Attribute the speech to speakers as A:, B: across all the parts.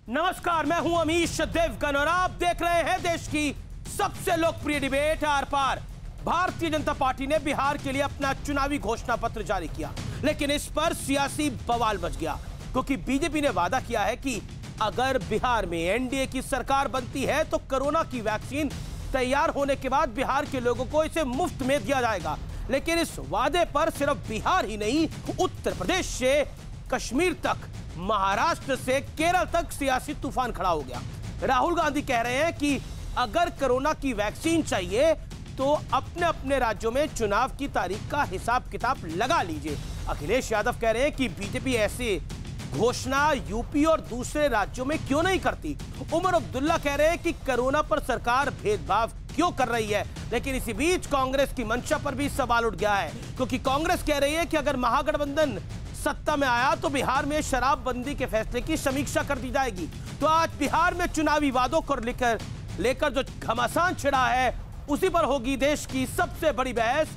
A: नमस्कार, मैं हूं अमीश देवगन और आप देख रहे हैं देश की सबसे लोकप्रिय debate are par. Bharatiya Janata party ने बिहार के लिए अपना चुनावी घोषणा पत्र जारी किया, लेकिन इस पर सियासी बवाल मच गया क्योंकि बीजेपी ने वादा किया है कि अगर बिहार में एनडीए की सरकार बनती है तो कोरोना की वैक्सीन तैयार होने के बाद बिहार के लोगों को इसे मुफ्त में दिया जाएगा। लेकिन इस वादे पर सिर्फ बिहार ही नहीं, उत्तर प्रदेश से कश्मीर तक, महाराष्ट्र से केरल तक सियासी तूफान खड़ा हो गया। राहुल गांधी कह रहे हैं कि अगर कोरोना की वैक्सीन चाहिए तो अपने अपने राज्यों में चुनाव की तारीख का हिसाब किताब लगा लीजिए। अखिलेश यादव कह रहे हैं कि बीजेपी ऐसी घोषणा यूपी और दूसरे राज्यों में क्यों नहीं करती। उमर अब्दुल्ला कह रहे हैं कि कोरोना पर सरकार भेदभाव क्यों कर रही है। लेकिन इसी बीच कांग्रेस की मंशा पर भी सवाल उठ गया है क्योंकि कांग्रेस कह रही है कि अगर महागठबंधन सत्ता में आया तो बिहार में शराबबंदी के फैसले की समीक्षा कर दी जाएगी। तो आज बिहार में चुनावी वादों को लेकर जो घमासान छिड़ा है उसी पर होगी देश की सबसे बड़ी बहस।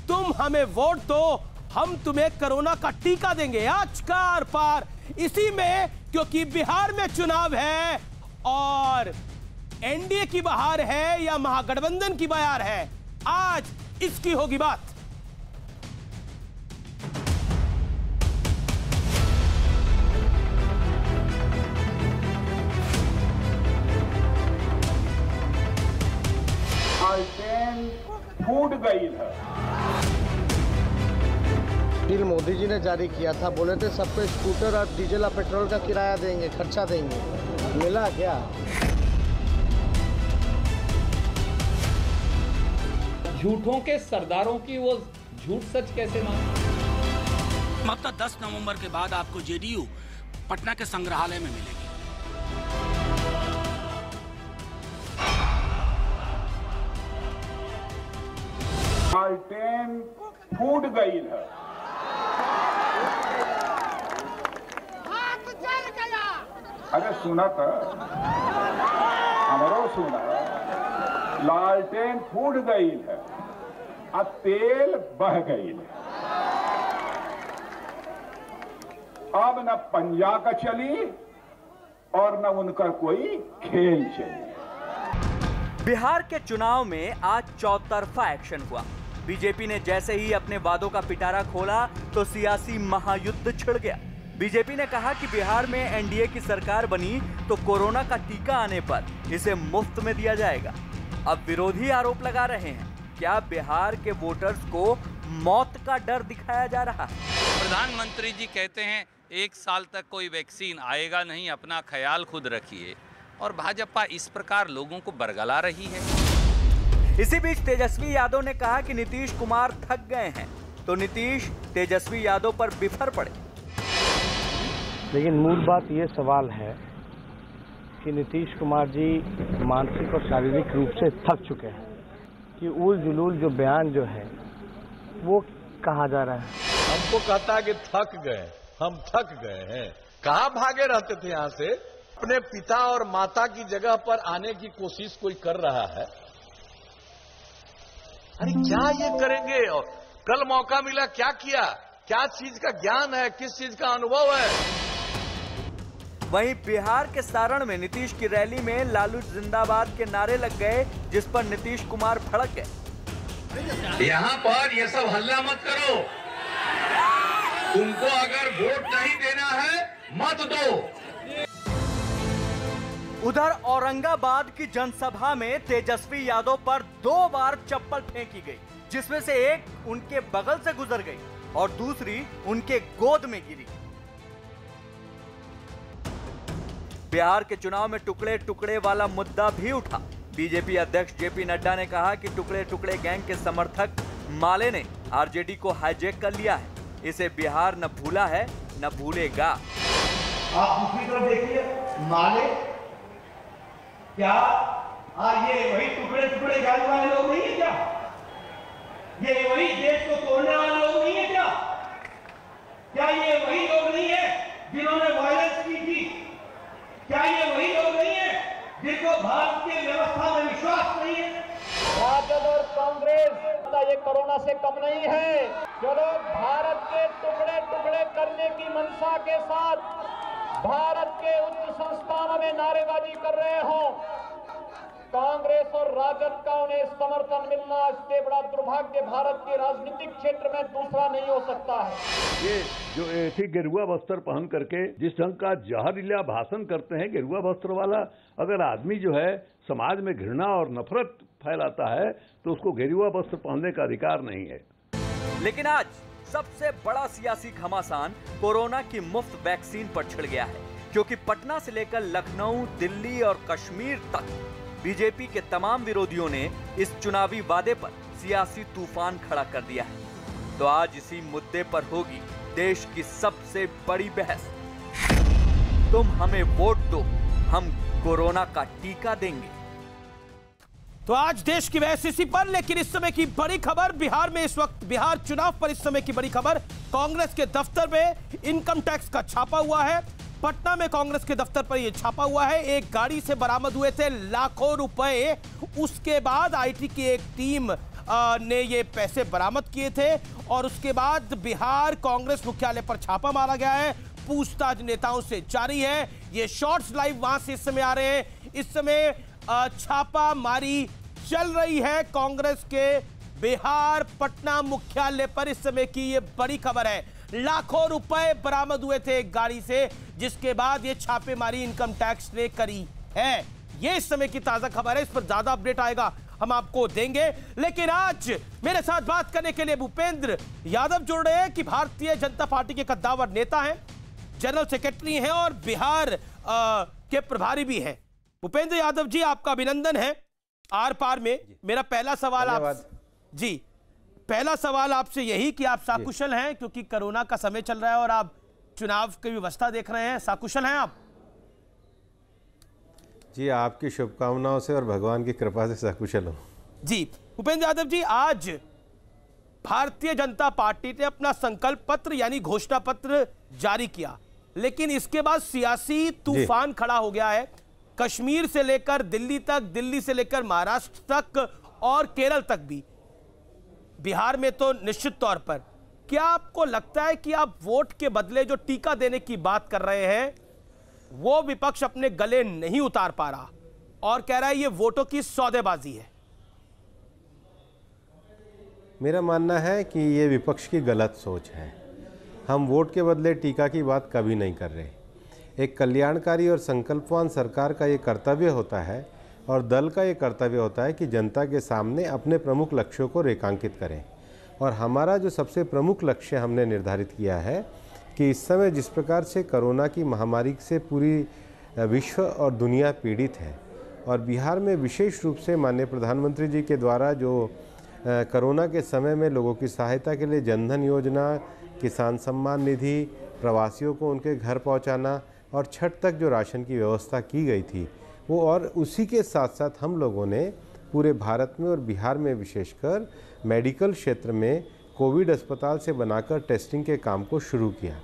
A: तुम हमें वोट दो, हम तुम्हें कोरोना का टीका देंगे। आज का आर पार इसी में, क्योंकि बिहार में चुनाव है और एनडीए की बहार है या महागठबंधन की बहार है, आज इसकी होगी बात।
B: ट्रेन फूट गई है।
C: बिल मोदी जी ने जारी किया था, बोले थे सबको स्कूटर और डीजल और पेट्रोल का किराया देंगे, खर्चा देंगे, मिला क्या?
D: झूठों के सरदारों की वो झूठ सच कैसे माने?
E: मतलब 10 नवंबर के बाद आपको जेडीयू पटना के संग्रहालय में मिलेगी।
B: ट्रेन फूट गई है। अरे सुना था, हमारो सुना, लालटेन फूट गई है और तेल बह गई है। अब न पंजा का चली और न उनका कोई खेल चली।
F: बिहार के चुनाव में आज चौतरफा एक्शन हुआ। बीजेपी ने जैसे ही अपने वादों का पिटारा खोला तो सियासी महायुद्ध छिड़ गया। बीजेपी ने कहा कि बिहार में एनडीए की सरकार बनी तो कोरोना का टीका आने पर इसे मुफ्त में दिया जाएगा। अब विरोधी आरोप लगा रहे हैं, क्या बिहार के वोटर्स को मौत का डर दिखाया जा रहा है?
G: प्रधानमंत्री जी कहते हैं 1 साल तक कोई वैक्सीन आएगा नहीं, अपना ख्याल खुद रखिए, और भाजपा इस प्रकार लोगों को बरगला रही है।
F: इसी बीच तेजस्वी यादव ने कहा कि नीतीश कुमार थक गए हैं, तो नीतीश तेजस्वी यादव पर बिफर पड़े।
C: लेकिन मूल बात ये सवाल है कि नीतीश कुमार जी मानसिक और शारीरिक रूप से थक चुके हैं कि उल जुलूल जो बयान जो है वो कहा जा रहा है।
H: हमको कहता है कि थक गए, हम थक गए हैं। कहाँ भागे रहते थे यहाँ से? अपने पिता और माता की जगह पर आने की कोशिश कोई कर रहा है। अरे क्या ये करेंगे? और कल मौका मिला, क्या किया? क्या चीज का ज्ञान है, किस चीज का अनुभव है?
F: वहीं बिहार के सारण में नीतीश की रैली में लालू जिंदाबाद के नारे लग गए, जिस पर नीतीश कुमार भड़क गए।
H: यहाँ पर ये सब हल्ला मत करो, तुमको अगर वोट नहीं देना है मत दो।
F: उधर औरंगाबाद की जनसभा में तेजस्वी यादव पर 2 बार चप्पल फेंकी गई, जिसमें से एक उनके बगल से गुजर गई और दूसरी उनके गोद में गिरी। बिहार के चुनाव में टुकड़े टुकड़े वाला मुद्दा भी उठा। बीजेपी अध्यक्ष जेपी नड्डा ने कहा कि टुकड़े टुकड़े गैंग के समर्थक माले ने आरजेडी को हाईजैक कर लिया है। इसे बिहार न भूला है न भूलेगा।
I: आप दूसरी तरफ देखिए, माले क्या ये वही टुकड़े टुकड़े गैंग वाले लोग नहीं है क्या? ये वही देश को तोड़ने वाले लोग नहीं है क्या? क्या ये वही लोग नहीं है जिन्होंने वायलेंस की थी? क्या ये वही लोग नहीं है जिनको भारत की व्यवस्था में विश्वास नहीं है?
J: राजद और कांग्रेस ये कोरोना से कम नहीं है। चलो भारत के टुकड़े टुकड़े करने की मंशा के साथ भारत के उच्च संस्थानों में नारेबाजी कर रहे हो, कांग्रेस और राजद का उन्हें समर्थन मिलना इससे बड़ा दुर्भाग्य भारत के राजनीतिक क्षेत्र में दूसरा नहीं हो सकता है।
K: ये जो ऐसी गेरुआ वस्त्र पहन करके जिस ढंग का जहरीला भाषण करते हैं गेरुआ वस्त्र वाला, अगर आदमी जो है समाज में घृणा और नफरत फैलाता है तो उसको गेरुआ वस्त्र पहनने का अधिकार नहीं है।
F: लेकिन आज सबसे बड़ा सियासी घमासान कोरोना की मुफ्त वैक्सीन पर छिड़ गया है, क्योंकि पटना से लेकर लखनऊ, दिल्ली और कश्मीर तक बीजेपी के तमाम विरोधियों ने इस चुनावी वादे पर सियासी तूफान खड़ा कर दिया है। तो आज इसी मुद्दे पर होगी देश की सबसे बड़ी बहस। तुम हमें वोट दो, हम कोरोना का टीका देंगे।
A: तो आज देश की बहस इसी पर, लेकिन इस समय की बड़ी खबर बिहार में, इस वक्त बिहार चुनाव पर इस समय की बड़ी खबर, कांग्रेस के दफ्तर में इनकम टैक्स का छापा हुआ है। पटना में कांग्रेस के दफ्तर पर यह छापा हुआ है। एक गाड़ी से बरामद हुए थे लाखों रुपए। उसके बाद आईटी की एक टीम ने ये पैसे बरामद किए थे और उसके बाद बिहार कांग्रेस मुख्यालय पर छापा मारा गया है। पूछताछ नेताओं से जारी है। ये शॉर्ट्स लाइव वहां से इस समय आ रहे हैं। इस समय छापा मारी चल रही है कांग्रेस के बिहार पटना मुख्यालय पर। इस समय की ये बड़ी खबर है। लाखों रुपए बरामद हुए थे एक गाड़ी से, जिसके बाद ये छापेमारी इनकम टैक्स ने करी है। ये इस समय की ताजा खबर है। इस पर ज्यादा अपडेट आएगा, हम आपको देंगे। लेकिन आज मेरे साथ बात करने के लिए भूपेंद्र यादव जुड़ रहे हैं कि भारतीय जनता पार्टी के कद्दावर नेता हैं, जनरल सेक्रेटरी हैं और बिहार के प्रभारी भी हैं। भूपेंद्र यादव जी, आपका अभिनंदन है आर पार में। मेरा पहला सवाल पहला सवाल आपसे यही कि आप साकुशल हैं, क्योंकि कोरोना का समय चल रहा है और आप चुनाव की व्यवस्था देख रहे हैं। साकुशल हैं आप?
L: जी, आपकी शुभकामनाओं से और भगवान की कृपा से सकुशल हूँ। जी
A: भूपेंद्र यादव जी, आज भारतीय जनता पार्टी ने अपना संकल्प पत्र यानी घोषणा पत्र जारी किया, लेकिन इसके बाद सियासी तूफान खड़ा हो गया है। कश्मीर से लेकर दिल्ली तक, दिल्ली से लेकर महाराष्ट्र तक और केरल तक भी, बिहार में तो निश्चित तौर पर। क्या आपको लगता है कि आप वोट के बदले जो टीका देने की बात कर रहे हैं वो विपक्ष अपने गले नहीं उतार पा रहा और कह रहा है ये वोटों की सौदेबाजी है?
L: मेरा मानना है कि ये विपक्ष की गलत सोच है। हम वोट के बदले टीका की बात कभी नहीं कर रहे। एक कल्याणकारी और संकल्पवान सरकार का ये कर्तव्य होता है और दल का ये कर्तव्य होता है कि जनता के सामने अपने प्रमुख लक्ष्यों को रेखांकित करें। और हमारा जो सबसे प्रमुख लक्ष्य हमने निर्धारित किया है कि इस समय जिस प्रकार से कोरोना की महामारी से पूरी विश्व और दुनिया पीड़ित है और बिहार में विशेष रूप से माननीय प्रधानमंत्री जी के द्वारा जो कोरोना के समय में लोगों की सहायता के लिए जनधन योजना, किसान सम्मान निधि, प्रवासियों को उनके घर पहुंचाना और छठ तक जो राशन की व्यवस्था की गई थी वो, और उसी के साथ साथ हम लोगों ने पूरे भारत में और बिहार में विशेषकर मेडिकल क्षेत्र में कोविड अस्पताल से बनाकर टेस्टिंग के काम को शुरू किया।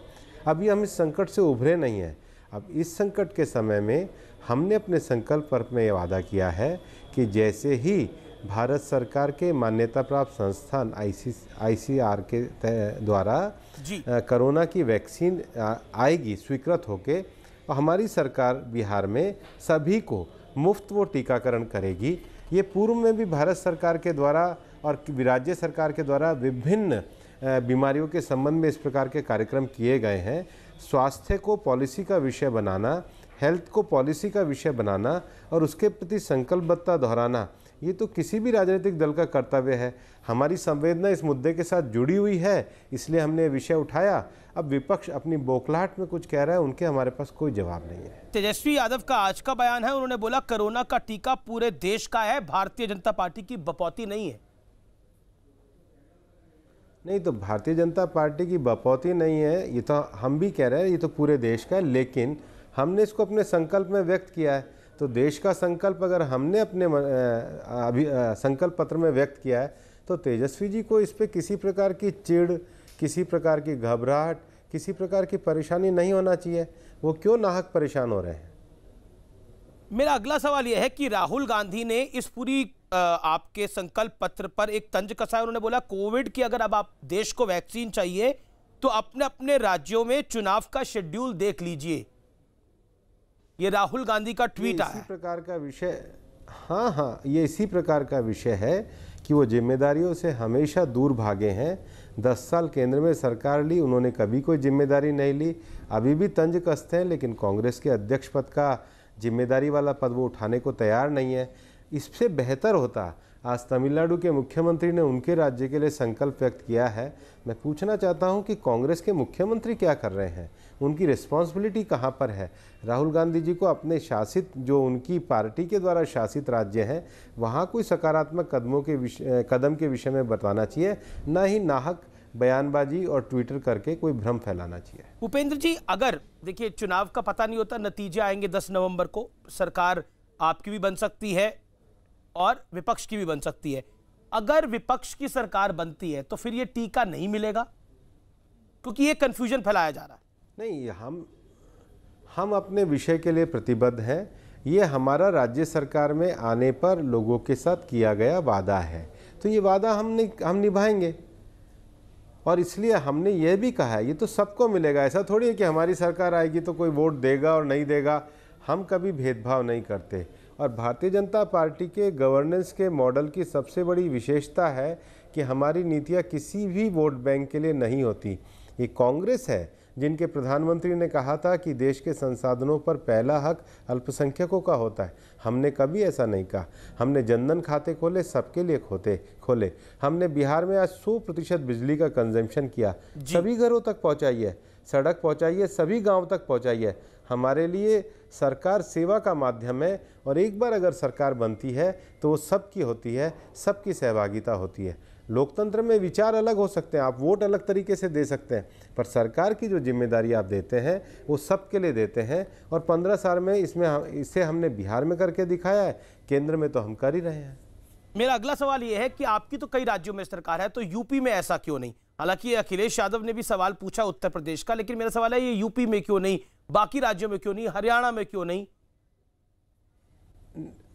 L: अभी हम इस संकट से उभरे नहीं हैं। अब इस संकट के समय में हमने अपने संकल्प पत्र में ये वादा किया है कि जैसे ही भारत सरकार के मान्यता प्राप्त संस्थान ICR के द्वारा कोरोना की वैक्सीन आएगी स्वीकृत होके, और हमारी सरकार बिहार में सभी को मुफ्त वो टीकाकरण करेगी। ये पूर्व में भी भारत सरकार के द्वारा और राज्य सरकार के द्वारा विभिन्न बीमारियों के संबंध में इस प्रकार के कार्यक्रम किए गए हैं। स्वास्थ्य को पॉलिसी का विषय बनाना, हेल्थ को पॉलिसी का विषय बनाना और उसके प्रति संकल्पबद्धता दोहराना, ये तो किसी भी राजनीतिक दल का कर्तव्य है। हमारी संवेदना इस मुद्दे के साथ जुड़ी हुई है, इसलिए हमने विषय उठाया। अब विपक्ष अपनी बौखलाहट में कुछ कह रहा है, उनके हमारे पास कोई जवाब नहीं है।
A: तेजस्वी यादव का आज का बयान है, उन्होंने बोला कोरोना का टीका पूरे देश का है, भारतीय जनता पार्टी की बपौती नहीं है।
L: नहीं, तो भारतीय जनता पार्टी की बपौती नहीं है, ये तो हम भी कह रहे हैं, ये तो पूरे देश का है, लेकिन हमने इसको अपने संकल्प में व्यक्त किया है। तो देश का संकल्प अगर हमने अपने संकल्प पत्र में व्यक्त किया है तो तेजस्वी जी को इस पे किसी प्रकार की चिढ़, किसी प्रकार की घबराहट, किसी प्रकार की परेशानी नहीं होना चाहिए। वो क्यों नाहक परेशान हो रहे हैं?
A: मेरा अगला सवाल यह है कि राहुल गांधी ने इस पूरी आपके संकल्प पत्र पर एक तंज कसा है। उन्होंने बोला कोविड की अगर अब आप देश को वैक्सीन चाहिए तो अपने अपने राज्यों में चुनाव का शेड्यूल देख लीजिए। ये राहुल गांधी का ट्वीट आया।
L: इसी प्रकार का विषय, हाँ, ये इसी प्रकार का विषय है कि वो जिम्मेदारियों से हमेशा दूर भागे हैं। 10 साल केंद्र में सरकार ली, उन्होंने कभी कोई जिम्मेदारी नहीं ली, अभी भी तंज कसते हैं, लेकिन कांग्रेस के अध्यक्ष पद का जिम्मेदारी वाला पद वो उठाने को तैयार नहीं है। इससे बेहतर होता आज तमिलनाडु के मुख्यमंत्री ने उनके राज्य के लिए संकल्प व्यक्त किया है। मैं पूछना चाहता हूं कि कांग्रेस के मुख्यमंत्री क्या कर रहे हैं, उनकी रिस्पॉन्सिबिलिटी कहां पर है? राहुल गांधी जी को अपने शासित, जो उनकी पार्टी के द्वारा शासित राज्य हैं, वहां कोई सकारात्मक कदम के विषय में बताना चाहिए, ना ही नाहक बयानबाजी और ट्विटर करके कोई भ्रम फैलाना चाहिए।
A: उपेंद्र जी, अगर देखिए चुनाव का पता नहीं होता, नतीजे आएंगे 10 नवंबर को, सरकार आपकी भी बन सकती है और विपक्ष की भी बन सकती है। अगर विपक्ष की सरकार बनती है तो फिर ये टीका नहीं मिलेगा, क्योंकि ये कंफ्यूजन फैलाया जा रहा है।
L: नहीं, हम अपने विषय के लिए प्रतिबद्ध हैं। ये हमारा राज्य सरकार में आने पर लोगों के साथ किया गया वादा है, तो ये वादा हम निभाएंगे। और इसलिए हमने ये भी कहा है, ये तो सबको मिलेगा। ऐसा थोड़ी है कि हमारी सरकार आएगी तो कोई वोट देगा और नहीं देगा। हम कभी भेदभाव नहीं करते। और भारतीय जनता पार्टी के गवर्नेंस के मॉडल की सबसे बड़ी विशेषता है कि हमारी नीतियाँ किसी भी वोट बैंक के लिए नहीं होती। ये कांग्रेस है जिनके प्रधानमंत्री ने कहा था कि देश के संसाधनों पर पहला हक अल्पसंख्यकों का होता है। हमने कभी ऐसा नहीं कहा। हमने जनधन खाते खोले, सबके लिए खोले। हमने बिहार में आज 100% बिजली का कंजम्पशन किया, सभी घरों तक पहुंचाई है, सड़क पहुंचाई है, सभी गांव तक पहुंचाई है। हमारे लिए सरकार सेवा का माध्यम है, और एक बार अगर सरकार बनती है तो वो सबकी होती है, सबकी सहभागिता होती है। लोकतंत्र में विचार अलग हो सकते हैं, आप वोट अलग तरीके से दे सकते हैं, पर सरकार की जो जिम्मेदारी आप देते हैं वो सबके लिए देते हैं। और 15 साल में इसे हमने बिहार में करके दिखाया है, केंद्र में तो हम कर ही रहे हैं।
A: मेरा अगला सवाल यह है कि आपकी तो कई राज्यों में सरकार है, तो यूपी में ऐसा क्यों नहीं? हालांकि अखिलेश यादव ने भी सवाल पूछा उत्तर प्रदेश का, लेकिन मेरा सवाल है ये यूपी में क्यों नहीं, बाकी राज्यों में क्यों नहीं, हरियाणा में क्यों नहीं?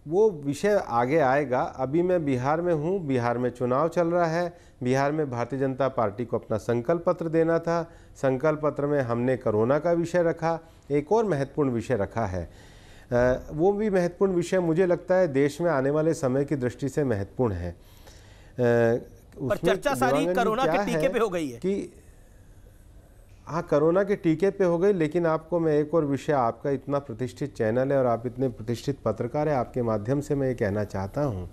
L: वो विषय आगे आएगा। अभी मैं बिहार में हूँ, बिहार में चुनाव चल रहा है। बिहार में भारतीय जनता पार्टी को अपना संकल्प पत्र देना था। संकल्प पत्र में हमने कोरोना का विषय रखा, एक और महत्वपूर्ण विषय रखा है। वो भी महत्वपूर्ण विषय मुझे लगता है देश में आने वाले समय की दृष्टि से महत्वपूर्ण है।
A: पर चर्चा सारी कोरोना के टीके पे हो गई है
L: कि हाँ, कोरोना के टीके पे हो गई, लेकिन आपको मैं एक और विषय, आपका इतना प्रतिष्ठित चैनल है और आप इतने प्रतिष्ठित पत्रकार हैं, आपके माध्यम से मैं ये कहना चाहता हूँ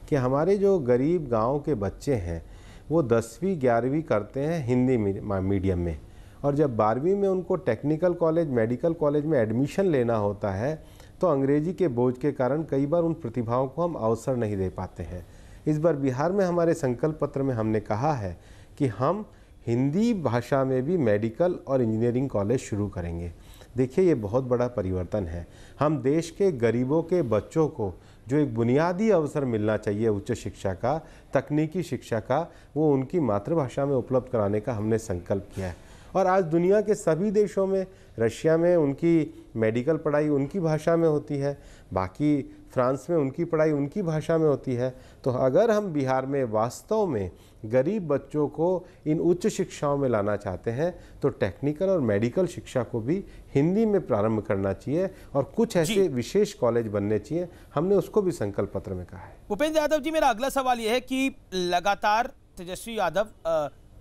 L: कि हमारे जो गरीब गांव के बच्चे हैं वो 10वीं 11वीं करते हैं हिंदी मीडियम में, और जब 12वीं में उनको टेक्निकल कॉलेज, मेडिकल कॉलेज में एडमिशन लेना होता है तो अंग्रेजी के बोझ के कारण कई बार उन प्रतिभाओं को हम अवसर नहीं दे पाते हैं। इस बार बिहार में हमारे संकल्प पत्र में हमने कहा है कि हम हिंदी भाषा में भी मेडिकल और इंजीनियरिंग कॉलेज शुरू करेंगे। देखिए, ये बहुत बड़ा परिवर्तन है। हम देश के गरीबों के बच्चों को जो एक बुनियादी अवसर मिलना चाहिए उच्च शिक्षा का, तकनीकी शिक्षा का, वो उनकी मातृभाषा में उपलब्ध कराने का हमने संकल्प किया है। और आज दुनिया के सभी देशों में, रशिया में उनकी मेडिकल पढ़ाई उनकी भाषा में होती है, बाकी फ्रांस में उनकी पढ़ाई उनकी भाषा में होती है। तो अगर हम बिहार में वास्तव में गरीब बच्चों को इन उच्च शिक्षाओं में लाना चाहते हैं तो टेक्निकल और मेडिकल शिक्षा को भी हिंदी में प्रारंभ करना चाहिए और कुछ ऐसे विशेष कॉलेज बनने चाहिए। हमने उसको भी संकल्प पत्र में कहा है।
A: भूपेंद्र यादव जी, मेरा अगला सवाल यह है कि लगातार तेजस्वी यादव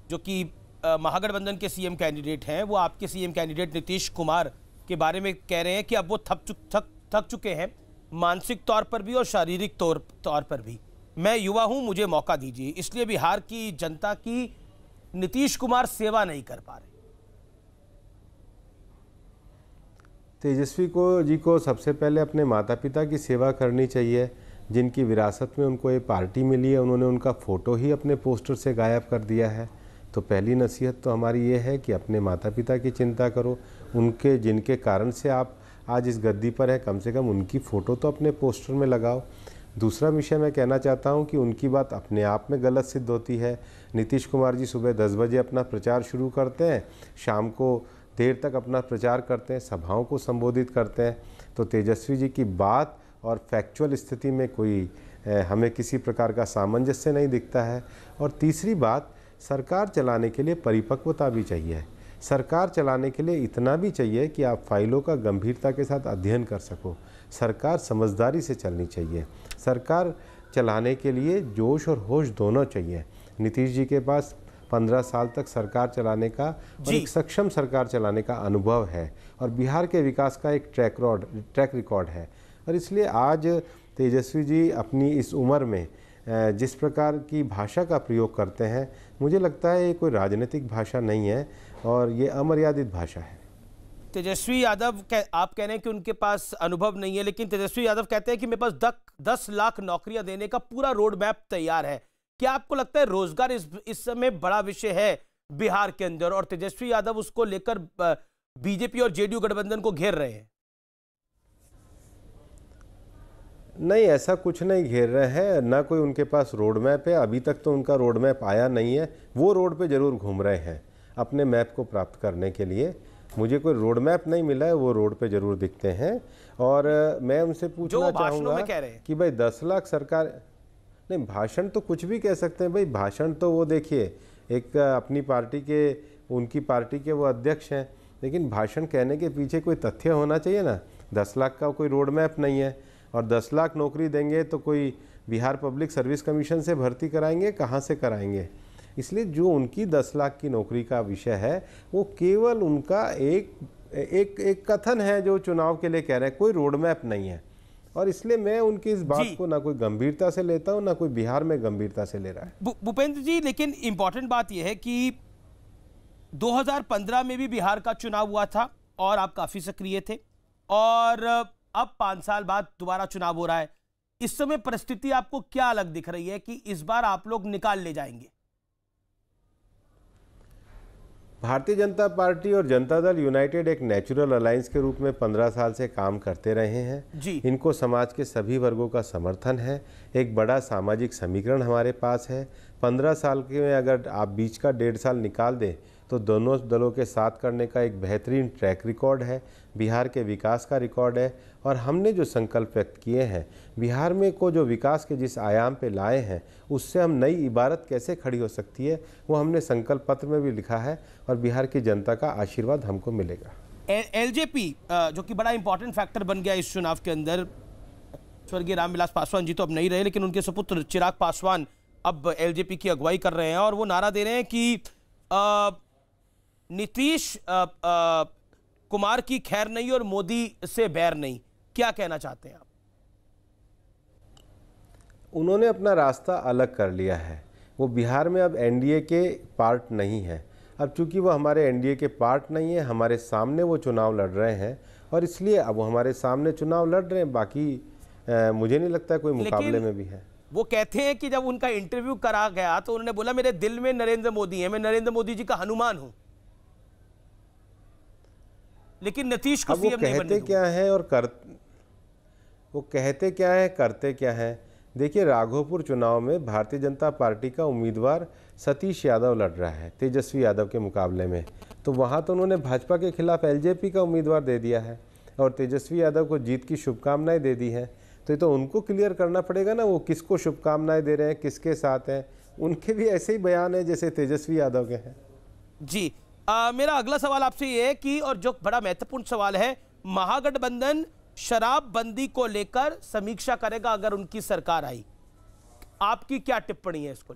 A: जो कि महागठबंधन के सीएम कैंडिडेट हैं, वो आपके सीएम कैंडिडेट नीतीश कुमार के बारे में कह रहे हैं कि अब वो थक चुके हैं, मानसिक तौर पर भी और शारीरिक तौर पर भी। मैं युवा हूं, मुझे मौका दीजिए, इसलिए बिहार की जनता की नीतीश कुमार सेवा नहीं कर पा रहे।
L: तेजस्वी जी को सबसे पहले अपने माता पिता की सेवा करनी चाहिए, जिनकी विरासत में उनको ये पार्टी मिली है। उन्होंने उनका फ़ोटो ही अपने पोस्टर से गायब कर दिया है। तो पहली नसीहत तो हमारी ये है कि अपने माता पिता की चिंता करो, उनके जिनके कारण से आप आज इस गद्दी पर है, कम से कम उनकी फ़ोटो तो अपने पोस्टर में लगाओ। दूसरा विषय मैं कहना चाहता हूं कि उनकी बात अपने आप में गलत सिद्ध होती है। नीतीश कुमार जी सुबह 10 बजे अपना प्रचार शुरू करते हैं, शाम को देर तक अपना प्रचार करते हैं, सभाओं को संबोधित करते हैं। तो तेजस्वी जी की बात और फैक्चुअल स्थिति में कोई हमें किसी प्रकार का सामंजस्य नहीं दिखता है। और तीसरी बात, सरकार चलाने के लिए परिपक्वता भी चाहिए। सरकार चलाने के लिए इतना भी चाहिए कि आप फाइलों का गंभीरता के साथ अध्ययन कर सको। सरकार समझदारी से चलनी चाहिए। सरकार चलाने के लिए जोश और होश दोनों चाहिए। नीतीश जी के पास 15 साल तक सरकार चलाने का और एक सक्षम सरकार चलाने का अनुभव है और बिहार के विकास का एक ट्रैक रिकॉर्ड है। और इसलिए आज तेजस्वी जी अपनी इस उम्र में जिस प्रकार की भाषा का प्रयोग करते हैं, मुझे लगता है ये कोई राजनीतिक भाषा नहीं है और ये अमर्यादित भाषा है।
A: तेजस्वी यादव आप कह रहे हैं कि उनके पास अनुभव नहीं है, लेकिन तेजस्वी यादव कहते हैं कि मेरे पास 10 लाख नौकरियां देने का पूरा रोड मैप तैयार है। क्या आपको लगता है रोजगार इस समय बड़ा विषय है बिहार के अंदर और तेजस्वी यादव उसको लेकर बीजेपी और जेडीयू गठबंधन को घेर रहे हैं?
L: नहीं, ऐसा कुछ नहीं घेर रहे हैं, ना कोई उनके पास रोड मैप है। अभी तक तो उनका रोड मैप आया नहीं है। वो रोड पे जरूर घूम रहे हैं अपने मैप को प्राप्त करने के लिए। मुझे कोई रोड मैप नहीं मिला है, वो रोड पे जरूर दिखते हैं। और मैं उनसे पूछना चाहूँगा कि भाई 10 लाख सरकार, नहीं भाषण तो कुछ भी कह सकते हैं भाई। भाषण तो वो देखिए एक अपनी पार्टी के, उनकी पार्टी के वो अध्यक्ष हैं, लेकिन भाषण कहने के पीछे कोई तथ्य होना चाहिए ना। 10 लाख का कोई रोड मैप नहीं है और 10 लाख नौकरी देंगे तो कोई बिहार पब्लिक सर्विस कमीशन से भर्ती कराएंगे, कहाँ से कराएंगे? इसलिए जो उनकी 10 लाख की नौकरी का विषय है वो केवल उनका एक कथन है जो चुनाव के लिए कह रहे हैं, कोई रोड मैप नहीं है। और इसलिए मैं उनकी इस बात को ना कोई गंभीरता से लेता हूं, ना कोई बिहार में गंभीरता से ले रहा है।
A: भूपेंद्र जी, लेकिन इंपॉर्टेंट बात यह है कि 2015 में भी बिहार का चुनाव हुआ था और आप काफी सक्रिय थे और अब 5 साल बाद दोबारा चुनाव हो रहा है। इस समय परिस्थिति आपको क्या अलग दिख रही है कि इस बार आप लोग निकाल ले जाएंगे?
L: भारतीय जनता पार्टी और जनता दल यूनाइटेड एक नेचुरल अलायंस के रूप में 15 साल से काम करते रहे हैं जी। इनको समाज के सभी वर्गों का समर्थन है। एक बड़ा सामाजिक समीकरण हमारे पास है। 15 साल के में अगर आप बीच का 1.5 साल निकाल दें तो दोनों दलों के साथ करने का एक बेहतरीन ट्रैक रिकॉर्ड है, बिहार के विकास का रिकॉर्ड है। और हमने जो संकल्प व्यक्त किए हैं, बिहार में को जो विकास के जिस आयाम पे लाए हैं, उससे हम नई इबारत कैसे खड़ी हो सकती है, वो हमने संकल्प पत्र में भी लिखा है और बिहार की जनता का आशीर्वाद हमको मिलेगा।
A: एलजेपी जो कि बड़ा इंपॉर्टेंट फैक्टर बन गया इस चुनाव के अंदर, स्वर्गीय रामविलास पासवान जी तो अब नहीं रहे, लेकिन उनके सुपुत्र चिराग पासवान अब एलजेपी की अगुवाई कर रहे हैं और वो नारा दे रहे हैं कि नीतीश कुमार की खैर नहीं और मोदी से बैर नहीं। क्या कहना चाहते हैं आप?
L: उन्होंने अपना रास्ता अलग कर लिया है। वो बिहार में अब एनडीए के पार्ट नहीं है। अब चूंकि वो हमारे एनडीए के पार्ट नहीं है, हमारे सामने वो चुनाव लड़ रहे हैं और इसलिए अब वो हमारे सामने चुनाव लड़ रहे हैं। बाकी मुझे नहीं लगता कोई मुकाबले में भी है।
A: वो कहते हैं कि जब उनका इंटरव्यू करा गया तो उन्होंने बोला मेरे दिल में नरेंद्र मोदी है, मैं नरेंद्र मोदी जी का हनुमान हूं, लेकिन नीतीश को सीएम नहीं बनने दूंगा।
L: क्या है और वो कहते क्या है, करते क्या है? देखिए, राघोपुर चुनाव में भारतीय जनता पार्टी का उम्मीदवार सतीश यादव लड़ रहा है तेजस्वी यादव के मुकाबले में, तो वहां तो उन्होंने भाजपा के खिलाफ एलजेपी का उम्मीदवार दे दिया है और तेजस्वी यादव को जीत की शुभकामनाएं दे दी है। तो ये तो उनको क्लियर करना पड़ेगा ना, वो किसको शुभकामनाएं दे रहे हैं, किसके साथ हैं। उनके भी ऐसे ही बयान है जैसे तेजस्वी यादव के हैं।
A: जी मेरा अगला सवाल आपसे ये है कि, और जो बड़ा महत्वपूर्ण सवाल है, महागठबंधन शराबबंदी को लेकर समीक्षा करेगा अगर उनकी सरकार आई, आपकी क्या टिप्पणी है इसको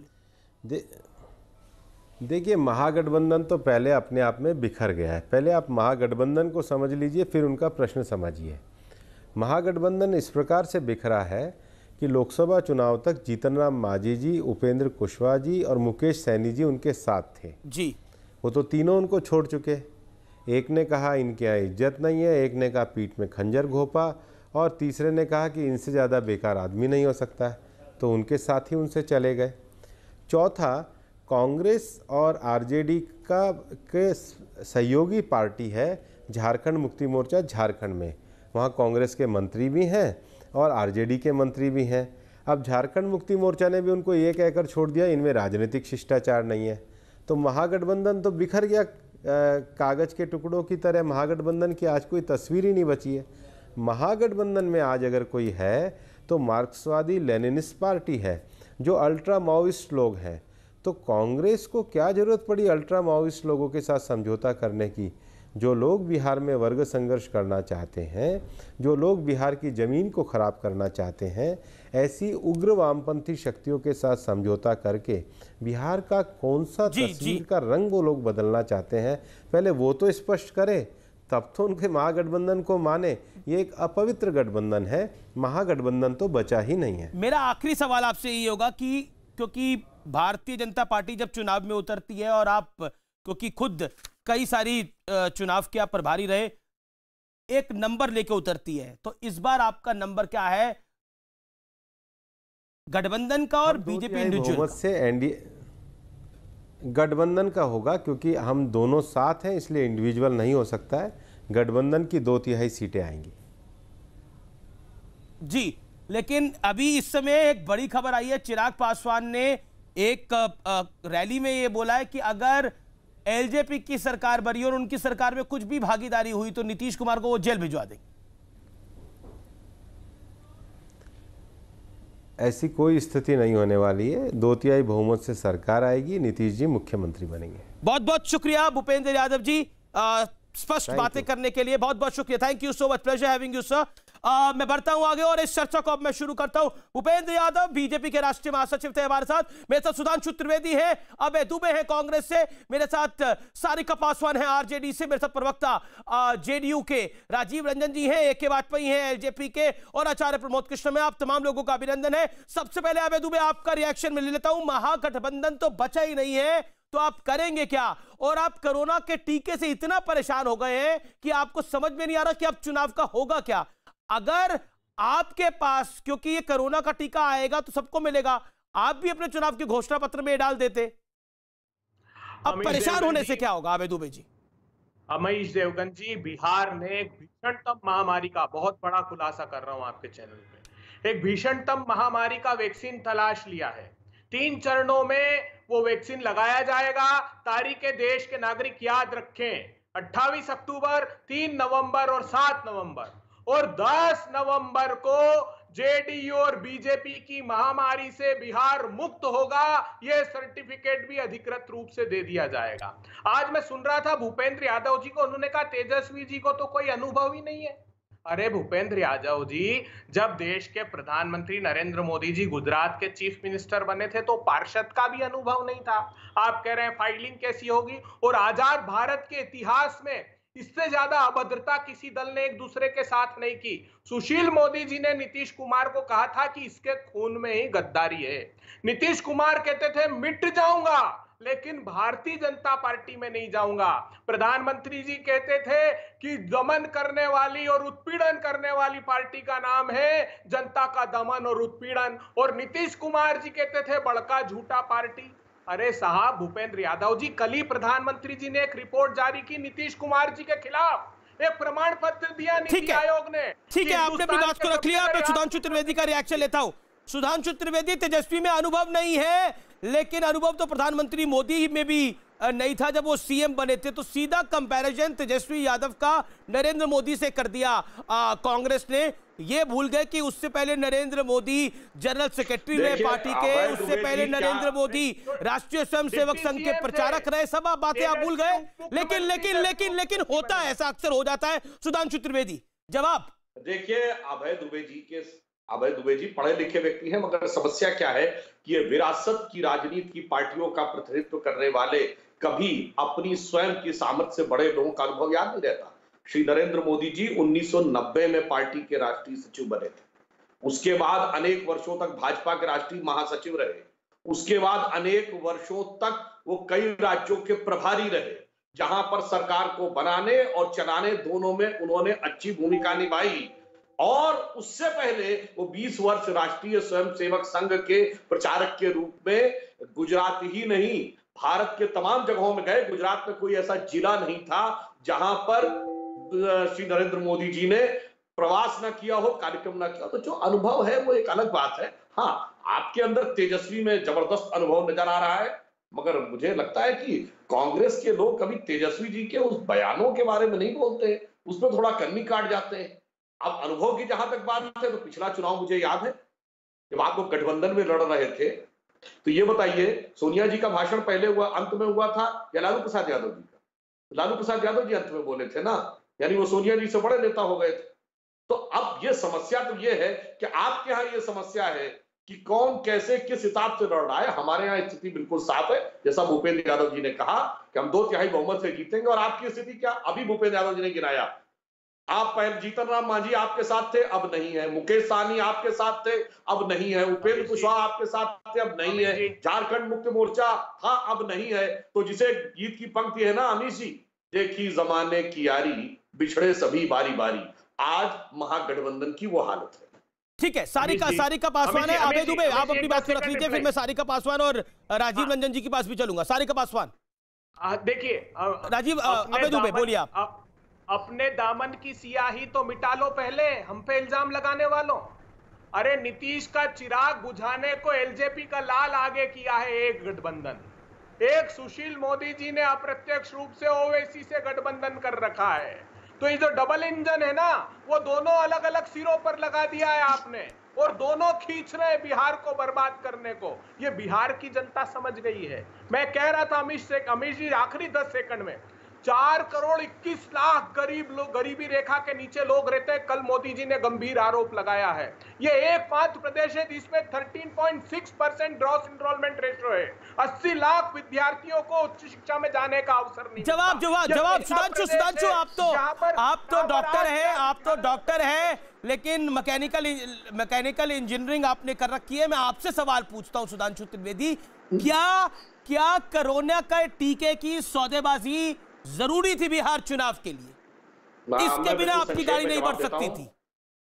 L: देखिए, महागठबंधन तो पहले अपने आप में बिखर गया है। पहले आप महागठबंधन को समझ लीजिए, फिर उनका प्रश्न समझिए। महागठबंधन इस प्रकार से बिखरा है कि लोकसभा चुनाव तक जीतन राम मांझी जी, उपेंद्र कुशवाहा जी और मुकेश सैनी जी उनके साथ थे
A: जी।
L: वो तो तीनों उनको छोड़ चुके। एक ने कहा इनके यहाँ इज्जत नहीं है, एक ने कहा पीठ में खंजर घोंपा और तीसरे ने कहा कि इनसे ज़्यादा बेकार आदमी नहीं हो सकता है, तो उनके साथ ही उनसे चले गए। चौथा, कांग्रेस और आरजेडी के सहयोगी पार्टी है झारखंड मुक्ति मोर्चा झारखंड में। वहाँ कांग्रेस के मंत्री भी हैं और आरजेडी के मंत्री भी हैं। अब झारखंड मुक्ति मोर्चा ने भी उनको ये कहकर छोड़ दिया इनमें राजनीतिक शिष्टाचार नहीं है। तो महागठबंधन तो बिखर गया कागज के टुकड़ों की तरह। महागठबंधन की आज कोई तस्वीर ही नहीं बची है। महागठबंधन में आज अगर कोई है तो मार्क्सवादी लेनिनिस्ट पार्टी है, जो अल्ट्रा माओइस्ट लोग हैं। तो कांग्रेस को क्या जरूरत पड़ी अल्ट्रा माओइस्ट लोगों के साथ समझौता करने की? जो लोग बिहार में वर्ग संघर्ष करना चाहते हैं, जो लोग बिहार की ज़मीन को ख़राब करना चाहते हैं, ऐसी उग्र वामपंथी शक्तियों के साथ समझौता करके बिहार का कौन सा तस्वीर का रंग वो लोग बदलना चाहते हैं, पहले वो तो स्पष्ट करें, तब तो उनके महागठबंधन को माने। ये एक अपवित्र गठबंधन है, महागठबंधन तो बचा ही नहीं है।
A: मेरा आखिरी सवाल आपसे यही होगा कि क्योंकि भारतीय जनता पार्टी जब चुनाव में उतरती है और आप क्योंकि खुद कई सारी चुनाव के आप प्रभारी रहे, एक नंबर लेके उतरती है, तो इस बार आपका नंबर क्या है गठबंधन का और बीजेपी इंडिविजुअल
L: से? एनडीए गठबंधन का होगा, क्योंकि हम दोनों साथ हैं, इसलिए इंडिविजुअल नहीं हो सकता है। गठबंधन की 2/3 सीटें आएंगी
A: जी। लेकिन अभी इस समय एक बड़ी खबर आई है, चिराग पासवान ने एक रैली में ये बोला है कि अगर एलजेपी की सरकार बनी और उनकी सरकार में कुछ भी भागीदारी हुई तो नीतीश कुमार को वो जेल भिजवा देंगे।
L: ऐसी कोई स्थिति नहीं होने वाली है। 2/3 बहुमत से सरकार आएगी, नीतीश जी मुख्यमंत्री बनेंगे। बहुत
A: बहुत शुक्रिया भूपेंद्र यादव जी, स्पष्ट बातें करने के लिए बहुत बहुत शुक्रिया। Thank you so much, pleasure having you sir. मैं बढ़ता हूं आगे और इस चर्चा को अब मैं शुरू करता हूं। भूपेंद्र यादव बीजेपी के राष्ट्रीय महासचिव थे हमारे साथ, मेरे साथ सुधांशु त्रिवेदी है, अभय दुबे है कांग्रेस से, मेरे साथ सारिका पासवान है आरजेडी से, मेरे साथ प्रवक्ता जेडीयू के राजीव रंजन जी हैं, AK वाजपेयी हैं एलजेपी के, और आचार्य प्रमोद कृष्ण में। आप तमाम लोगों का अभिनंदन है। सबसे पहले अभय दुबे आपका रिएक्शन में ले लेता हूं। महागठबंधन तो बचा ही नहीं है, तो आप करेंगे क्या? और आप कोरोना के टीके से इतना परेशान हो गए हैं कि आपको समझ में नहीं आ रहा कि अब चुनाव का होगा क्या। अगर आपके पास, क्योंकि ये कोरोना का टीका आएगा तो सबको मिलेगा, आप भी अपने चुनाव के घोषणा पत्र में डाल देते। अब परेशान होने से क्या होगा अभय दुबे जी?
M: अमीश देवगन जी, बिहार ने एक भीषणतम महामारी का, बहुत बड़ा खुलासा कर रहा हूं आपके चैनल पे, एक भीषणतम महामारी का वैक्सीन तलाश लिया है। 3 चरणों में वो वैक्सीन लगाया जाएगा। तारीखें देश के नागरिक याद रखें, 28 अक्टूबर, 3 नवंबर और 7 नवंबर, और 10 नवंबर को जेडीयू और बीजेपी की महामारी से बिहार मुक्त होगा। यह सर्टिफिकेट भी अधिकृत रूप से दे दिया जाएगा। आज मैं सुन रहा था भूपेंद्र यादव जी को, उन्होंने कहा तेजस्वी जी को तो कोई अनुभव ही नहीं है। अरे भूपेंद्र यादव जी, जब देश के प्रधानमंत्री नरेंद्र मोदी जी गुजरात के चीफ मिनिस्टर बने थे तो पार्षद का भी अनुभव नहीं था। आप कह रहे हैं फाइलिंग कैसी होगी? और आजाद भारत के इतिहास में इससे ज्यादा अभद्रता किसी दल ने एक दूसरे के साथ नहीं की। सुशील मोदी जी ने नीतीश कुमार को कहा था कि इसके खून में ही गद्दारी है। नीतीश कुमार कहते थे मिट जाऊंगा, लेकिन भारतीय जनता पार्टी में नहीं जाऊंगा। प्रधानमंत्री जी कहते थे कि दमन करने वाली और उत्पीड़न करने वाली पार्टी का नाम है जनता का दमन और उत्पीड़न, और नीतीश कुमार जी कहते थे बड़का झूठा पार्टी। अरे साहब भूपेंद्र यादव जी, कल ही प्रधानमंत्री जी ने एक रिपोर्ट जारी की नीतीश कुमार जी के खिलाफ, एक प्रमाण पत्र दिया नीति आयोग ने।
A: ठीक है, आपने अपनी बात को रख लिया। मैं सुधांशु त्रिवेदी का रिएक्शन लेता हूं। सुधांशु त्रिवेदी, तेजस्वी में अनुभव नहीं है, लेकिन अनुभव तो प्रधानमंत्री मोदी में भी नहीं था जब वो सीएम बने थे, तो सीधा कंपैरिजन तेजस्वी यादव का नरेंद्र मोदी से कर दिया कांग्रेस ने। ये भूल गए कि उससे पहले नरेंद्र मोदी जनरल सेक्रेटरी रहे पार्टी के, उससे पहले नरेंद्र मोदी राष्ट्रीय स्वयंसेवक संघ के प्रचारक रहे। सब बातें आप भूल गए। लेकिन लेकिन लेकिन लेकिन होता है, ऐसा अक्सर हो जाता है। सुधांशु त्रिवेदी, जवाब।
N: देखिए, अभय दुबे जी पढ़े लिखे व्यक्ति हैं, मगर समस्या क्या है कि ये विरासत की राजनीति की पार्टियों का प्रतिनिधित्व करने वाले कभी अपनी स्वयं की सामर्थ्य से बड़े लोगों का अनुभव याद नहीं रहता। श्री नरेंद्र मोदी जी 1990 में पार्टी के राष्ट्रीय सचिव बने थे। उसके बाद अनेक वर्षों तक भाजपा के राष्ट्रीय महासचिव रहे। उसके बाद अनेक वर्षों तक वो कई राज्यों के प्रभारी रहे, जहां पर सरकार को बनाने और चलाने दोनों में उन्होंने अच्छी भूमिका निभाई। और उससे पहले वो 20 वर्ष राष्ट्रीय स्वयंसेवक संघ के प्रचारक के रूप में गुजरात ही नहीं, भारत के तमाम जगहों में गए। गुजरात में कोई ऐसा जिला नहीं था जहां पर श्री नरेंद्र मोदी जी ने प्रवास न किया हो, कार्यक्रम न किया हो। तो जो अनुभव है वो एक अलग बात है। हाँ, आपके अंदर तेजस्वी में जबरदस्त अनुभव नजर आ रहा है, मगर मुझे लगता है कि कांग्रेस के लोग कभी तेजस्वी जी के उस बयानों के बारे में नहीं बोलते, उसमें थोड़ा कन्नी काट जाते हैं। अब अनुभव की जहां तक बात है, तो पिछला चुनाव मुझे याद है, जब आप लोग गठबंधन में लड़ रहे थे तो ये बताइए, सोनिया जी का भाषण पहले हुआ, अंत में हुआ था, या लालू प्रसाद यादव जी का? लालू प्रसाद यादव जी अंत में बोले थे ना, यानी वो सोनिया जी से बड़े नेता हो गए थे। तो अब ये समस्या तो ये है कि आपके यहाँ ये समस्या है कि कौन कैसे किस हिसाब से लड़ रहा है। हमारे यहाँ स्थिति बिल्कुल साफ है, जैसा भूपेंद्र यादव जी ने कहा कि हम 2/3 बहुमत से जीतेंगे। और आपकी स्थिति क्या? अभी भूपेंद्र यादव जी ने गिनाया, आप पहले जीतन राम मांझी आपके साथ थे, अब नहीं है। मुकेश सहनी आपके साथ थे, अब नहीं है। उपेंद्र कुशवाहा आपके साथ थे, अब नहीं है। झारखंड मुक्ति मोर्चा था, अब नहीं है। तो जिसे गीत की पंक्ति है ना अमीश जी, देखी जमाने की यारी, बिछड़े सभी बारी बारी, आज महागठबंधन की वो हालत है।
A: ठीक है, सारिका पासवान है। आबे दुबे, आप अपनी बात को रख लीजिए, फिर मैं सारिका पासवान और राजीव रंजन जी के पास भी चलूंगा। सारिका पासवान,
M: देखिए
A: राजीव, आबे दुबे बोलिए आप।
M: अपने दामन की सियाही तो मिटा लो पहले, हम पे इल्जाम लगाने वालों। अरे नीतीश का चिराग बुझाने को एलजेपी का लाल आगे किया है एक गठबंधन। एक सुशील मोदी जी ने अप्रत्यक्ष रूप से ओवैसी से गठबंधन कर रखा है। तो ये जो डबल इंजन है ना, वो दोनों अलग अलग सिरों पर लगा दिया है आपने, और दोनों खींच रहे हैं बिहार को बर्बाद करने को। ये बिहार की जनता समझ गई है। मैं कह रहा था अमीश जी आखिरी 10 सेकंड में, 4 करोड़ 21 लाख गरीब लोग, गरीबी रेखा के नीचे लोग रहते हैं। कल मोदी जी ने गंभीर आरोप लगाया है। ये एकमात्र प्रदेश है जिसमें 13.6% ग्रॉस एनरोलमेंट रेशियो है। 80 लाख विद्यार्थियों को उच्च शिक्षा में जाने का अवसर नहीं।
A: जवाब सुधांशु, आप तो डॉक्टर हैं, लेकिन मैकेनिकल इंजीनियरिंग आपने कर रखी है। मैं आपसे सवाल पूछता हूं सुधांशु त्रिवेदी, क्या कोरोना का टीके की सौदेबाजी जरूरी थी बिहार चुनाव के लिए? इसके बिना आपकी गाड़ी नहीं बढ़ सकती थी।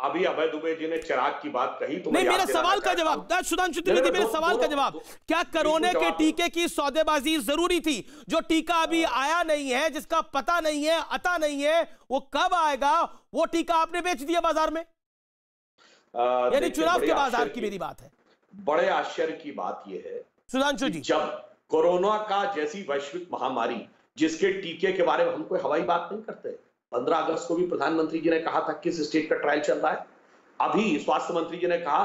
N: अभी अभय दुबे जी ने चिराग की बात कही तो
A: नहीं, मेरे सवाल का जवाब सुधांशु त्रिवेदी, मेरे सवाल का जवाब, क्या कोरोना के टीके की सौदेबाजी जरूरी थी? जो टीका अभी आया नहीं है, जिसका पता नहीं है, अता नहीं है, वो कब आएगा, वो टीका आपने बेच दिया बाजार में, यानी चुनाव के बाजार की मेरी बात है।
N: बड़े आश्चर्य की बात यह है
A: सुधांशु जी,
N: जब कोरोना का जैसी वैश्विक महामारी जिसके टीके के बारे में हम कोई हवाई बात नहीं करते। 15 अगस्त को भी प्रधानमंत्री जी ने कहा था किस स्टेज का ट्रायल चल रहा है। अभी स्वास्थ्य मंत्री जी ने कहा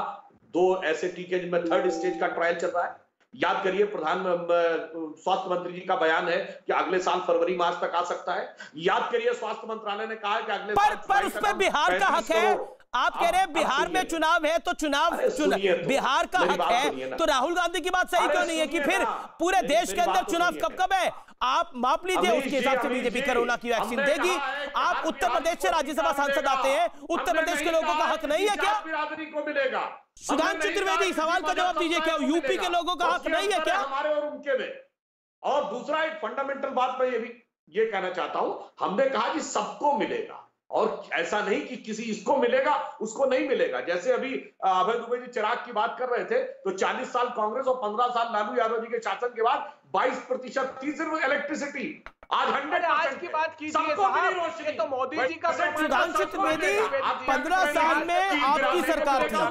N: 2 ऐसे टीके जिनमें 3rd स्टेज का ट्रायल चल रहा है। याद करिए, स्वास्थ्य मंत्री जी का बयान है कि अगले साल फरवरी मार्च तक आ सकता है। याद करिए, स्वास्थ्य मंत्रालय ने कहा है कि अगले साल
A: पर उस पर बिहार का हक है। आप कह रहे हैं बिहार में चुनाव है तो चुनाव बिहार का हक है, तो राहुल गांधी की बात सही क्यों नहीं है कि फिर पूरे देश के अंदर चुनाव कब है? आप माप लीजिए, उसके हिसाब से बीजेपी कोरोना की वैक्सीन देगी। आप उत्तर प्रदेश से राज्यसभा सांसद आते हैं, उत्तर प्रदेश के लोगों का हक नहीं है क्या?
N: बिरादरी को मिलेगा।
A: सुधांशु त्रिवेदी, सवाल का जवाब दीजिए, क्या यूपी के लोगों का हक नहीं है क्या?
N: हमारे और उनके में। और दूसरा एक फंडामेंटल बात मैं ये कहना चाहता हूं, हमने कहा कि सबको मिलेगा, और ऐसा नहीं कि किसी इसको मिलेगा उसको नहीं मिलेगा। जैसे अभी अभय दुबे जी चिराग की बात कर रहे थे, तो 40 साल कांग्रेस और 15 साल लालू यादव जी के शासन के बाद 22% थी सिर्फ इलेक्ट्रिसिटी। आज 100
M: आज की बात कीजिए साहब, ये तो मोदी जी का।
A: सुधांशु त्रिवेदी, 15 साल में आपकी सरकार थी,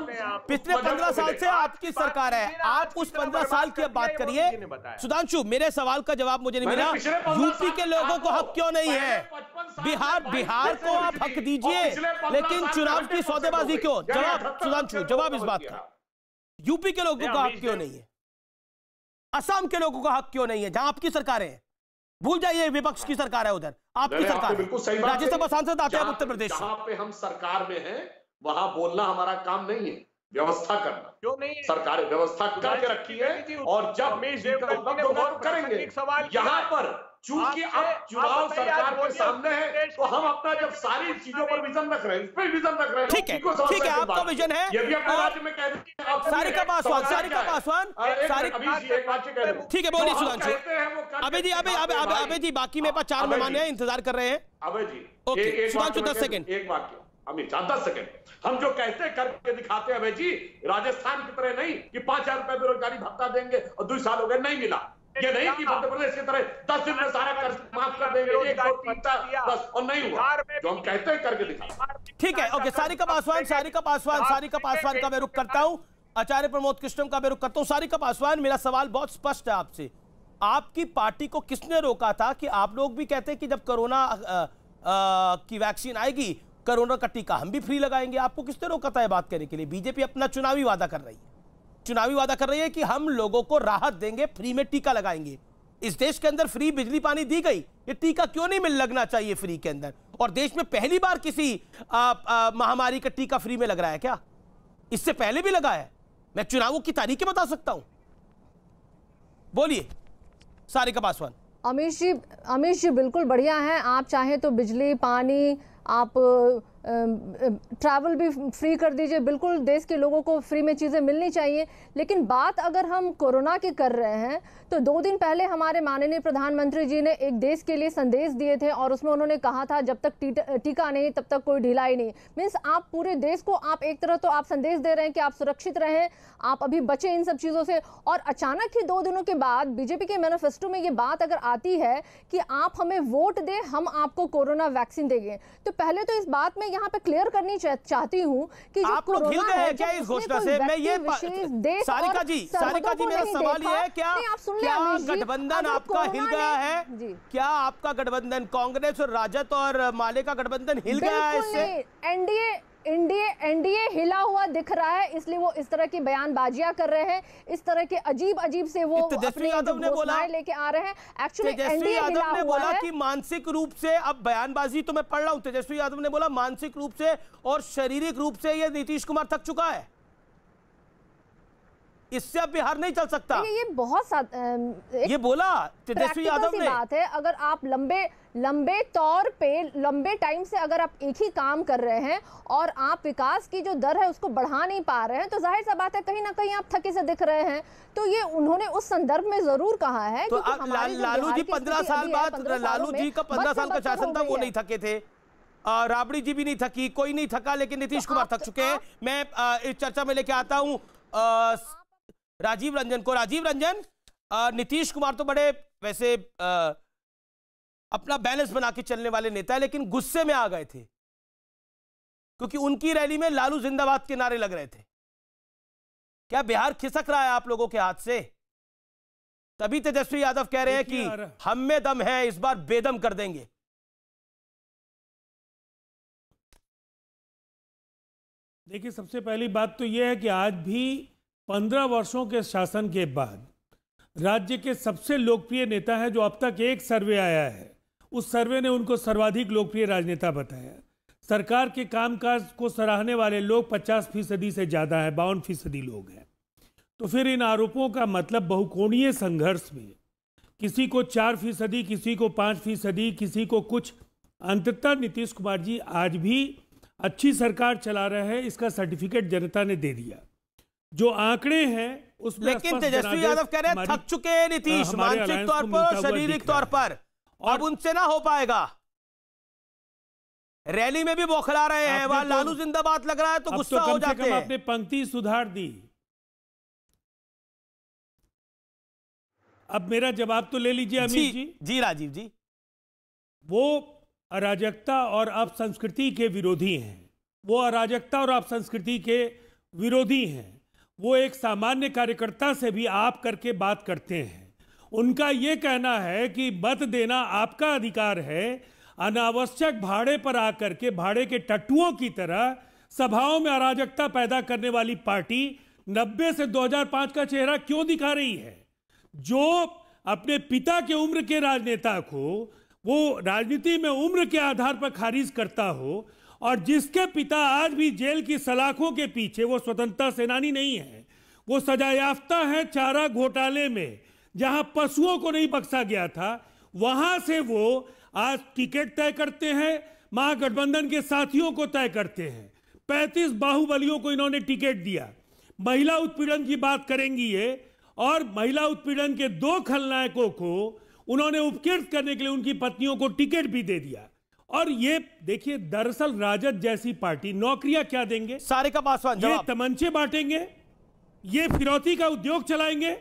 A: पिछले 15 साल से आपकी सरकार है, आप उस 15 साल की अब बात करिए। सुधांशु, मेरे सवाल का जवाब मुझे नहीं मिला। यूपी के लोगों को हक क्यों नहीं है? बिहार को आप हक दीजिए, लेकिन चुनाव की सौदेबाजी क्यों? जवाब सुधांशु, जवाब इस बात का, यूपी के लोगों का हक क्यों नहीं है? असम के लोगों का हक क्यों नहीं है, जहां आपकी सरकार है? भूल जाइए, विपक्ष की सरकार है उधर, आपकी सरकार है, राज्यसभा सांसद आते हैं उत्तर प्रदेश से।
N: जहां पे हम सरकार में हैं वहां बोलना हमारा काम नहीं है, व्यवस्था करना।
M: क्यों नहीं है?
N: सरकार व्यवस्था करके रखी है, और जब करेंगे। यहाँ पर चूंकि अब चुनाव सरकार के सामने है, तो हम अपना जब सारी चीजों पर विजन रख रहे हैं, इस पर विजन रख रहे हैं।
A: ठीक है, आपका विजन है।
N: ये भी अपने राज्य में कह दें।
A: सारिका पासवान, ठीक है, बोलिए सुधांशु। अबे जी, बाकी मेरे पास 4 मेहमान हैं, इंतजार कर रहे हैं।
N: अबे जी,
A: ओके सुधांशु, 10 सेकंड।
N: एक वाक्य अमित शाह, 10 सेकंड। हम जो कहते हैं करके दिखाते हैं अभय जी, राजस्थान की तरह नहीं कि 5000 रुपए बेरोजगारी भत्ता देंगे और 2 साल हो गए नहीं मिला। ये नहीं कि मध्य प्रदेश की तरह 10 दिन में सारा कर्ज माफ कर देंगे, 1 2 3 4 बस, और नहीं हुआ। जो हम कहते हैं करके दिखाते।
A: ठीक है, ओके। सारिका पासवान का मैं रुख करता हूं, आचार्य प्रमोद कृष्णम का मैं रुख करता हूं। सारिका पासवान, मेरा सवाल बहुत स्पष्ट है आपसे। आपकी पार्टी को किसने रोका था? कि आप लोग भी कहते हैं कि जब कोरोना की वैक्सीन आएगी, कोरोना का टीका हम भी फ्री लगाएंगे। आपको किसने रोका था ये बात करने के लिए? बीजेपी अपना चुनावी वादा कर रही है। चुनावी वादा कर रही है कि हम लोगों को राहत देंगे, फ्री में टीका लगाएंगे। इस देश के अंदर फ्री बिजली पानी दी गई, ये टीका क्यों नहीं लगना चाहिए फ्री के अंदर? और देश में पहली बार किसी महामारी का टीका फ्री में लग रहा है क्या? इससे पहले भी लगा है। मैं चुनावों की तारीखें बता सकता हूं। बोलिए सारिका पासवान।
O: अमीश जी बिल्कुल बढ़िया है। आप चाहें तो बिजली पानी, आप ट्रैवल भी फ्री कर दीजिए, बिल्कुल देश के लोगों को फ्री में चीज़ें मिलनी चाहिए। लेकिन बात अगर हम कोरोना की कर रहे हैं तो 2 दिन पहले हमारे माननीय प्रधानमंत्री जी ने एक देश के लिए संदेश दिए थे और उसमें उन्होंने कहा था जब तक टीका नहीं तब तक कोई ढिलाई नहीं। मीन्स आप पूरे देश को आप एक तरह तो आप संदेश दे रहे हैं कि आप सुरक्षित रहें, आप अभी बचें इन सब चीज़ों से, और अचानक ही 2 दिनों के बाद बीजेपी के मैनिफेस्टो में ये बात अगर आती है कि आप हमें वोट दें, हम आपको कोरोना वैक्सीन देंगे, तो पहले तो इस बात में यहाँ पे क्लियर करनी चाहती हूँ कि जो कोरोना है क्या इस घोषणा से मैं ये
A: सारिका जी मेरा सवाल ये है क्या गठबंधन आपका हिल गया है? क्या आपका गठबंधन कांग्रेस और राजद और माले का गठबंधन हिल गया है इससे?
O: एनडीए हिला हुआ दिख रहा है, इसलिए वो इस तरह की बयानबाजियां कर रहे हैं, इस तरह के अजीब से वो
A: तेजस्वी यादव ने बोला
O: लेके आ रहे हैं। एक्चुअली
A: तेजस्वी यादव ने बोला कि मानसिक रूप से, अब बयानबाजी तो मैं पढ़ रहा हूं, तेजस्वी यादव ने बोला मानसिक रूप से और शारीरिक रूप से ये नीतीश कुमार थक चुका है, इससे अब बिहार नहीं चल सकता।
O: ये बहुत
A: ये बोला तेजस्वी यादव ने।
O: बात है, अगर आप लंबे तौर पे लंबे टाइम से अगर आप एक ही काम कर रहे हैं और आप विकास की जो दर है उसको बढ़ा नहीं पा रहे हैं, तो जाहिर सा बात है कहीं ना कहीं आप थके से दिख रहे हैं। तो ये उन्होंने उस संदर्भ में जरूर कहा है।
A: तो लालू जी 15 साल बाद, लालू जी का 15 साल का शासन था, वो नहीं थके थे, राबड़ी जी भी नहीं थकी, कोई नहीं थका, लेकिन नीतीश कुमार थक चुके हैं। मैं इस चर्चा में लेके आता हूं राजीव रंजन को। राजीव रंजन, नीतीश कुमार तो बड़े वैसे अपना बैलेंस बना के चलने वाले नेता है, लेकिन गुस्से में आ गए थे क्योंकि उनकी रैली में लालू जिंदाबाद के नारे लग रहे थे। क्या बिहार खिसक रहा है आप लोगों के हाथ से? तभी तेजस्वी यादव कह रहे हैं कि हम में दम है, इस बार बेदम कर देंगे।
P: देखिए, सबसे पहली बात तो यह है कि आज भी 15 वर्षों के शासन के बाद राज्य के सबसे लोकप्रिय नेता है, जो अब तक एक सर्वे आया है, उस सर्वे ने उनको सर्वाधिक लोकप्रिय राजनेता बताया। सरकार के कामकाज को सराहने वाले लोग 50% से ज़्यादा है, 52% लोग हैं। तो फिर इन आरोपों का मतलब बहुकोणीय संघर्ष में किसी को 4%, किसी को 5%, किसी को कुछ, अंततः नीतीश कुमार जी आज भी अच्छी सरकार चला रहे हैं, इसका सर्टिफिकेट जनता ने दे दिया। जो आंकड़े हैं उसमें,
A: लेकिन तेजस्वी यादव कह रहे हैं थक चुके हैं नीतीश, मानसिक तौर पर, शारीरिक तौर पर, अब उनसे ना हो पाएगा। रैली में भी बौखला रहे हैं, वहां लालू जिंदाबाद लग रहा है तो गुस्सा हो जाते हैं।
P: आपने पंक्ति सुधार दी। अब मेरा जवाब तो ले लीजिए अमित जी।
A: जी राजीव जी,
P: वो अराजकता और अपसंस्कृति के विरोधी हैं, वो अराजकता और अपसंस्कृति के विरोधी हैं। वो एक सामान्य कार्यकर्ता से भी आप करके बात करते हैं। उनका ये कहना है कि मत देना आपका अधिकार है, अनावश्यक भाड़े पर आकर के भाड़े के टट्टुओं की तरह सभाओं में अराजकता पैदा करने वाली पार्टी 90 से 2005 का चेहरा क्यों दिखा रही है? जो अपने पिता के उम्र के राजनेता को वो राजनीति में उम्र के आधार पर खारिज करता हो, और जिसके पिता आज भी जेल की सलाखों के पीछे, वो स्वतंत्रता सेनानी नहीं है, वो सजायाफ्ता है चारा घोटाले में, जहां पशुओं को नहीं बख्शा गया था, वहां से वो आज टिकट तय करते हैं, महागठबंधन के साथियों को तय करते हैं। 35 बाहुबलियों को इन्होंने टिकट दिया। महिला उत्पीड़न की बात करेंगी ये, और महिला उत्पीड़न के 2 खलनायकों को उन्होंने उपकृत करने के लिए उनकी पत्नियों को टिकट भी दे दिया। और ये देखिए, दरअसल राजद जैसी पार्टी नौकरियां क्या देंगे?
A: सारिका पासवान,
P: ये तमंचे बांटेंगे, ये फिरौती का उद्योग चलाएंगे।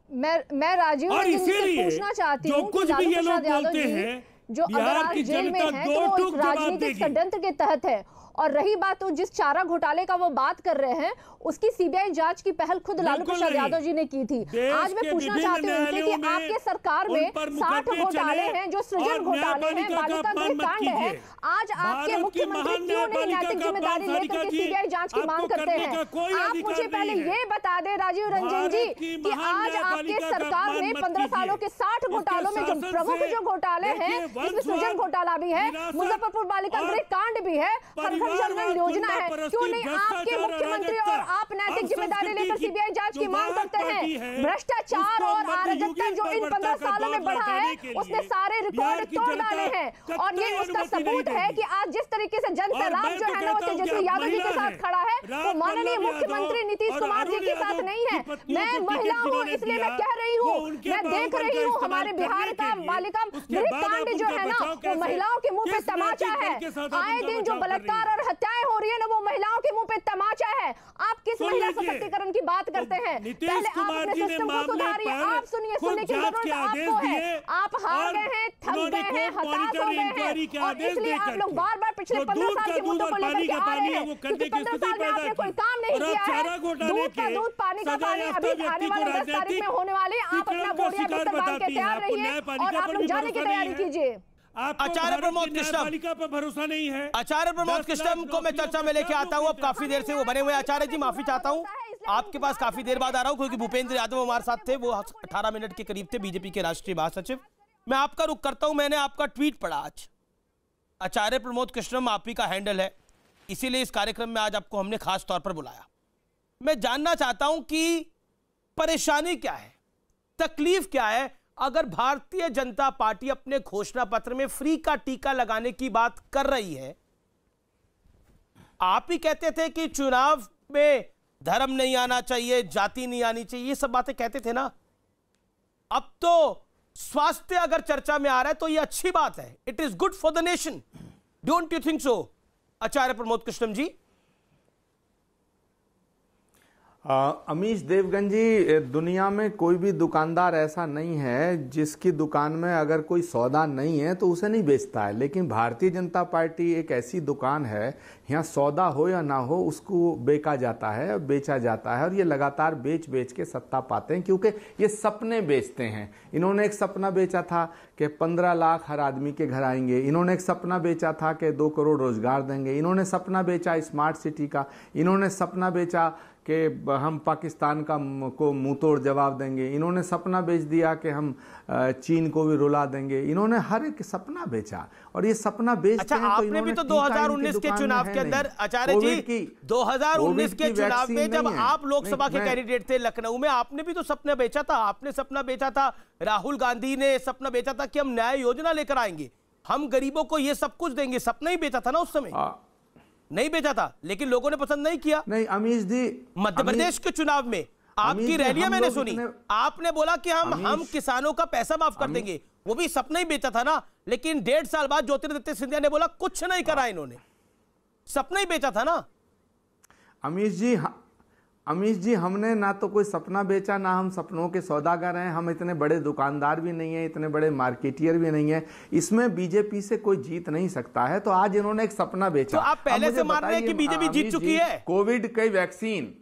O: मैं राजीव रंजन से पूछना चाहती हूं,
P: जो कुछ भी ये लोग बोलते हैं,
O: जो बिहार की जनता दो टूक राजनीतिक षड्यंत्र के तहत है, और रही बात तो जिस चारा घोटाले का वो बात कर रहे हैं, उसकी सीबीआई जांच की पहल खुद लालू प्रसाद यादव जी ने की थी। आज मैं पूछना चाहती हूँ उनसे कि आपके सरकार में 60 घोटाले हैं, जो सृजन घोटाले हैं, बालिका गृह कांड है, आज आपके मुख्यमंत्री क्यों नहीं नैतिक जिम्मेदारी लेकर के सीबीआई जांच की मांग करते हैं? आप मुझे पहले ये बता दें राजीव रंजन जी कि आज आपके सरकार में 15 सालों के 60 घोटालों में जो प्रमुख जो घोटाले हैं, जिसमें सृजन घोटाला भी है, मुजफ्फरपुर बालिका गृह कांड भी है, हर घर जल नल योजना है, क्यों नहीं आपके मुख्यमंत्री और आप नैतिक जिम्मेदारी लेकर सीबीआई जांच की मांग करते हैं? भ्रष्टाचार और अराजकता जो इन 15 सालों में बढ़ा है, उसने सारे रिकॉर्ड तोड़ डाले हैं और ये उसका सबूत है कि आज जिस तरीके से जन सैलाब जो है ना वो तेजस्वी यादव जी के साथ खड़ा है, वो माननीय मुख्यमंत्री नीतीश कुमार जी के साथ नहीं है। मैं महिला हूँ इसलिए मैं कह रही हूँ, मैं देख रही हूँ हमारे बिहार का बालिका गृह कांड जो है ना वो महिलाओं के मुंह पे तमाचा है। आए दिन जो बलात्कार और हत्याएं हो रही है ना वो महिलाओं के मुंह पे तमाचा है। आप किस महिला सशक्तिकरण की बात करते हैं? पहले आप अपने सिस्टम को सुधारिए। आप सुनिए, सुनने की जरूरत आपको है। आप हार गए हैं, थक गए हैं, हताश हो गए हैं और इसलिए आप लोग बार बार पिछले 15 साल के मुद्दों को लेकर के आ रहे हैं, क्योंकि 15 साल में आपने कोई काम नहीं किया है। दूध का दूध, पानी का पानी, अभी आने वाले 10 तारीख में होने वाले, आप अपना बोरिया बिस्तर बांध के तैयार रहिए और आप लोग जाने की तैयारी कीजिए।
A: आचार्य प्रमोद कृष्णम
P: बालिका पर भरोसा नहीं है।
A: आचार्य प्रमोद कृष्णम को मैं चर्चा में लेके आता हूँ। अब काफी देर से वो बने हुए। आचार्य जी माफी चाहता हूँ, आपके पास काफी देर बाद आ रहा हूँ क्योंकि भूपेंद्र यादव हमारे साथ थे, वो 18 मिनट के करीब थे, बीजेपी के राष्ट्रीय महासचिव। मैं आपका रुख करता हूँ। मैंने आपका ट्वीट पढ़ा आज। आचार्य प्रमोद कृष्णम आप ही का हैंडल है, इसीलिए इस कार्यक्रम में आज आपको हमने खास तौर पर बुलाया। मैं जानना चाहता हूं कि परेशानी क्या है, तकलीफ क्या है अगर भारतीय जनता पार्टी अपने घोषणा पत्र में फ्री का टीका लगाने की बात कर रही है। आप ही कहते थे कि चुनाव में धर्म नहीं आना चाहिए, जाति नहीं आनी चाहिए, ये सब बातें कहते थे ना। अब तो स्वास्थ्य अगर चर्चा में आ रहा है तो ये अच्छी बात है। It is good for the nation, don't you think so Acharya Pramod Krishnam ji?
Q: Amish Devgan ji, दुनिया में कोई भी दुकानदार ऐसा नहीं है जिसकी दुकान में अगर कोई सौदा नहीं है तो उसे नहीं बेचता है। लेकिन भारतीय जनता पार्टी एक ऐसी दुकान है, यहाँ सौदा हो या ना हो उसको बेचा जाता है, बेचा जाता है और ये लगातार बेच बेच के सत्ता पाते हैं, क्योंकि ये सपने बेचते हैं। इन्होंने एक सपना बेचा था कि 15 लाख हर आदमी के घर आएंगे। इन्होंने एक सपना बेचा था कि 2 करोड़ रोजगार देंगे। इन्होंने सपना बेचा स्मार्ट सिटी का। इन्होंने सपना बेचा कि हम पाकिस्तान को मुंहतोड़ जवाब देंगे। इन्होंने सपना बेच दिया कि हम चीन को भी रुला देंगे। इन्होंने हर एक सपना बेचा और ये सपना बेचते हैं।
A: आपने भी तो 2019 के चुनाव के अंदर आचार्य जी 2019 के चुनाव में जब आप लोकसभा के कैंडिडेट थे लखनऊ में, आपने भी तो सपना बेचा था। आपने सपना बेचा था, राहुल गांधी ने सपना बेचा था कि हम न्याय योजना लेकर आएंगे, हम गरीबों को ये सब कुछ देंगे। सपना ही बेचा था ना उस समय, नहीं बेचा था, लेकिन लोगों ने पसंद नहीं किया।
Q: नहीं अमीश जी,
A: मध्य प्रदेश के चुनाव में आपकी रैलियां मैंने सुनी, आपने बोला कि हम किसानों का पैसा माफ कर देंगे, वो भी सपना ही बेचा था ना। लेकिन 1.5 साल बाद ज्योतिरादित्य सिंधिया ने बोला कुछ नहीं करा इन्होंने, सपना ही बेचा था ना।
Q: अमीश जी, हमने ना तो कोई सपना बेचा, ना हम सपनों के सौदागर हैं। हम इतने बड़े दुकानदार भी नहीं है, इतने बड़े मार्केटियर भी नहीं है। इसमें बीजेपी से कोई जीत नहीं सकता है। तो आज इन्होंने एक सपना बेचा।
A: तो आप पहले से मान रहे हैं कि बीजेपी जीत चुकी है?
Q: कोविड की वैक्सीन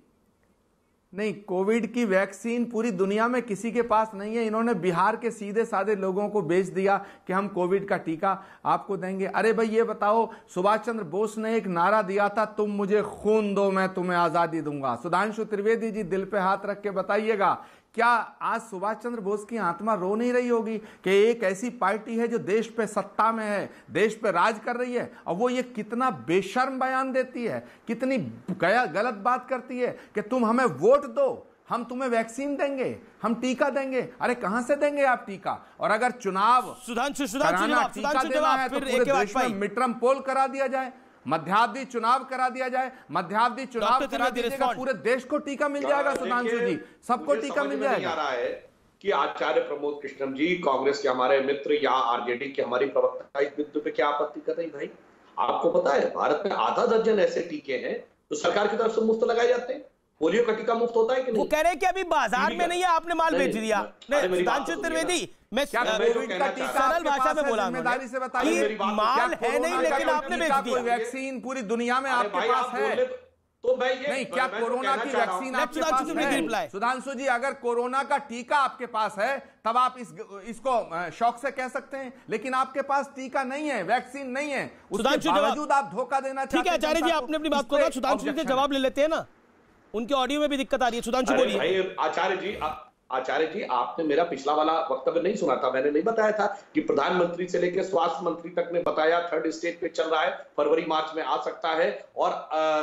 Q: नहीं, कोविड की वैक्सीन पूरी दुनिया में किसी के पास नहीं है। इन्होंने बिहार के सीधे साधे लोगों को बेच दिया कि हम कोविड का टीका आपको देंगे। अरे भाई ये बताओ, सुभाष चंद्र बोस ने एक नारा दिया था, तुम मुझे खून दो मैं तुम्हें आजादी दूंगा। सुधांशु त्रिवेदी जी दिल पे हाथ रख के बताइएगा, क्या आज सुभाष चंद्र बोस की आत्मा रो नहीं रही होगी कि एक ऐसी पार्टी है जो देश पे सत्ता में है, देश पे राज कर रही है, और वो ये कितना बेशर्म बयान देती है, कितनी गलत बात करती है कि तुम हमें वोट दो, हम तुम्हें वैक्सीन देंगे, हम टीका देंगे। अरे कहां से देंगे आप टीका? और अगर चुनाव टीका देना है तो पूरे देश में मिड टर्म पोल करा दिया जाए, मध्यावधि चुनाव करा दिया जाए, मध्यावधि चुनाव करा दीजिएगा, पूरे देश को टीका मिल जाएगा। सुधांशु जी, सबको टीका मिल जाएगा।
N: आ रहा है कि आचार्य प्रमोद कृष्णम जी कांग्रेस के हमारे मित्र या आरजेडी की हमारी प्रवक्ता इस बिंदु पे क्या आपत्ति कर रही? भाई आपको पता है भारत में आधा दर्जन ऐसे टीके हैं तो सरकार की तरफ से मुफ्त लगाए जाते हैं। पोलियो का टीका मुफ्त होता है कि नहीं?
A: वो कह रहे हैं कि अभी बाजार में नहीं है, आपने माल बेच दिया। सुधांशु त्रिवेदी, मैं सरल भाषा में बोला
Q: जिम्मेदारी से बताइए,
A: माल है नहीं लेकिन आपने बेच दिया।
Q: वैक्सीन पूरी दुनिया में आपके पास है
N: तो मैं ये
Q: नहीं, क्या कोरोना की वैक्सीन आपके पास है? सुधांशु जी, अगर कोरोना का टीका आपके पास है तब आप इसको शौक से कह सकते हैं, लेकिन आपके पास टीका नहीं है, वैक्सीन नहीं है, उसके बावजूद आप धोखा देना चाहते हैं।
A: ठीक है आचार्य जी, आपने अपनी बात को सुधांशु जी से जवाब ले लेते हैं ना, उनके ऑडियो में भी दिक्कत आ रही है। सुधांशु बोलिए।
N: आचार्य जी, आपने मेरा पिछला वाला वक्तव्य नहीं सुना था। मैंने नहीं बताया था कि प्रधानमंत्री से लेकर स्वास्थ्य मंत्री तक ने बताया 3rd स्टेज पे चल रहा है, फरवरी मार्च में आ सकता है, और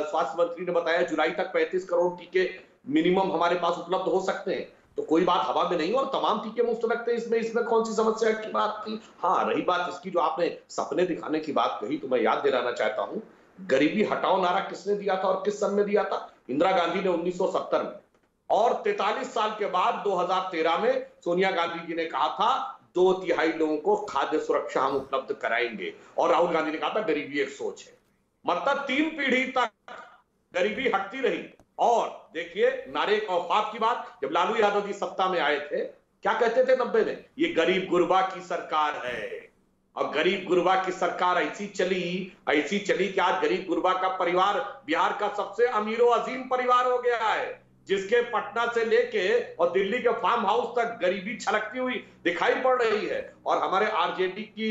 N: स्वास्थ्य मंत्री ने बताया जुलाई तक 35 करोड़ टीके मिनिमम हमारे पास उपलब्ध हो सकते हैं। तो कोई बात हवा में नहीं, और तमाम टीके मुफ्त रखते हैं। इसमें कौन सी समस्या की बात थी? हाँ, रही बात इसकी जो आपने सपने दिखाने की बात कही, तो मैं याद दिलाना चाहता हूं, गरीबी हटाओ नारा किसने दिया था और किस सन में दिया था? इंदिरा गांधी ने 1970 में, और 43 साल के बाद 2013 में सोनिया गांधी जी ने कहा था 2/3 लोगों को खाद्य सुरक्षा हम उपलब्ध कराएंगे, और राहुल गांधी ने कहा था गरीबी एक सोच है। मतलब 3 पीढ़ी तक गरीबी हटती रही। और देखिए, नारे औकाफ की बात, जब लालू यादव जी सत्ता में आए थे, क्या कहते थे 90 में? ये गरीब गुरबा की सरकार है। अब गरीब गुरबा की सरकार ऐसी चली कि आज गरीब गुरबा का परिवार बिहार का सबसे अमीरो अजीम परिवार हो गया है, जिसके पटना से लेके और दिल्ली के फार्म हाउस तक गरीबी छलकती हुई दिखाई पड़ रही है। और हमारे आरजेडी की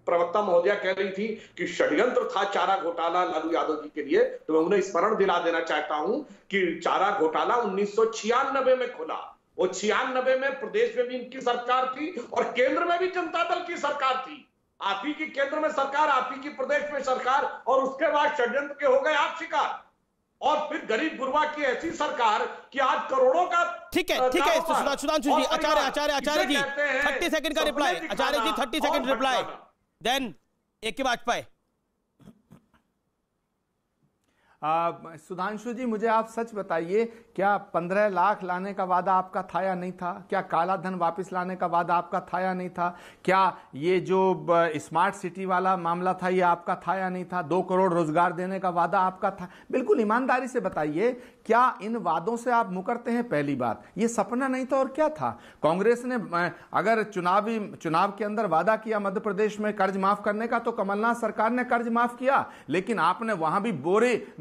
N: प्रवक्ता महोदया कह रही थी कि षड्यंत्र था चारा घोटाला लालू यादव जी के लिए, तो मैं उन्हें स्मरण दिला देना चाहता हूं कि चारा घोटाला 1996 में खुला। वो 96 में प्रदेश में भी इनकी सरकार थी और केंद्र में भी जनता दल की सरकार थी। आप ही की केंद्र में सरकार, आप ही की प्रदेश में सरकार, और उसके बाद षड्यंत्र के हो गए आप शिकार। और फिर गरीब गुरबा की ऐसी सरकार कि आज करोड़ों का।
A: ठीक है सुधांशु जी, आचार्य जी 30 सेकंड का रिप्लाई। आचार्य जी 30 सेकंड रिप्लाई, देन एक के वाजपेयी।
Q: सुधांशु जी, मुझे आप सच बताइए, क्या 15 लाख लाने का वादा आपका था या नहीं था? क्या काला धन वापस लाने का वादा आपका था या नहीं था? क्या ये जो स्मार्ट सिटी वाला मामला था, ये आपका था या नहीं था? 2 करोड़ रोजगार देने का वादा आपका था? बिल्कुल ईमानदारी से बताइए, क्या इन वादों से आप मुकरते हैं? पहली बात, ये सपना नहीं था और क्या था? कांग्रेस ने अगर चुनाव के अंदर वादा किया मध्य प्रदेश में कर्ज माफ करने का, तो कमलनाथ सरकार ने कर्ज माफ किया, लेकिन आपने वहां भी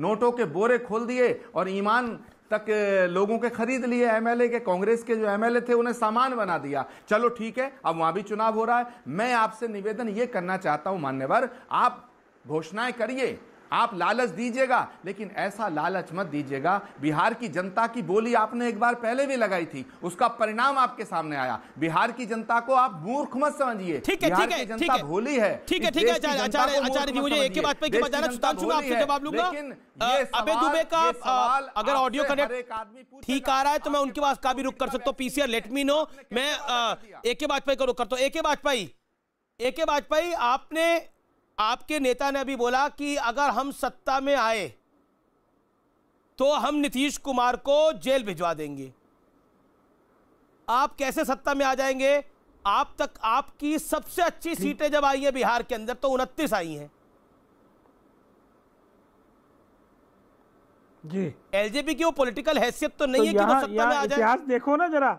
Q: नोटों के बोरे खोल दिए और ईमान तक लोगों के खरीद लिए। एमएलए के, कांग्रेस के जो एमएलए थे उन्हें सामान बना दिया। चलो ठीक है, अब वहां भी चुनाव हो रहा है। मैं आपसे निवेदन ये करना चाहता हूं मान्यवर, आप घोषणाएं करिए, आप लालच दीजिएगा, लेकिन ऐसा लालच मत दीजिएगा। बिहार की जनता की बोली आपने एक बार पहले भी लगाई थी, उसका परिणाम आपके सामने आया। बिहार की जनता को आप मूर्ख मत समझिए।
A: ठीक है,
Q: जनता भोली है।
A: ठीक है आचार्य जी, मुझे एक ही बात पे बताना, सुधांशु मैं आपसे जवाब लूंगा। अबे दुबे का अगर ऑडियो कनेक्ट ठीक आ रहा है तो मैं उनके पास का भी रुख कर सकता हूँ। PCR let me know. मैं एक के वाजपेयी का रुख करता हूँ। एक के वाजपेयी, आपके नेता ने अभी बोला कि अगर हम सत्ता में आए तो हम नीतीश कुमार को जेल भिजवा देंगे। आप कैसे सत्ता में आ जाएंगे? आप तक आपकी सबसे अच्छी सीटें जब आई है बिहार के अंदर तो 29 आई हैं
R: जी।
A: एलजेपी की वो पॉलिटिकल हैसियत तो नहीं है कि वो सत्ता में आ जाए।
R: इतिहास देखो ना जरा,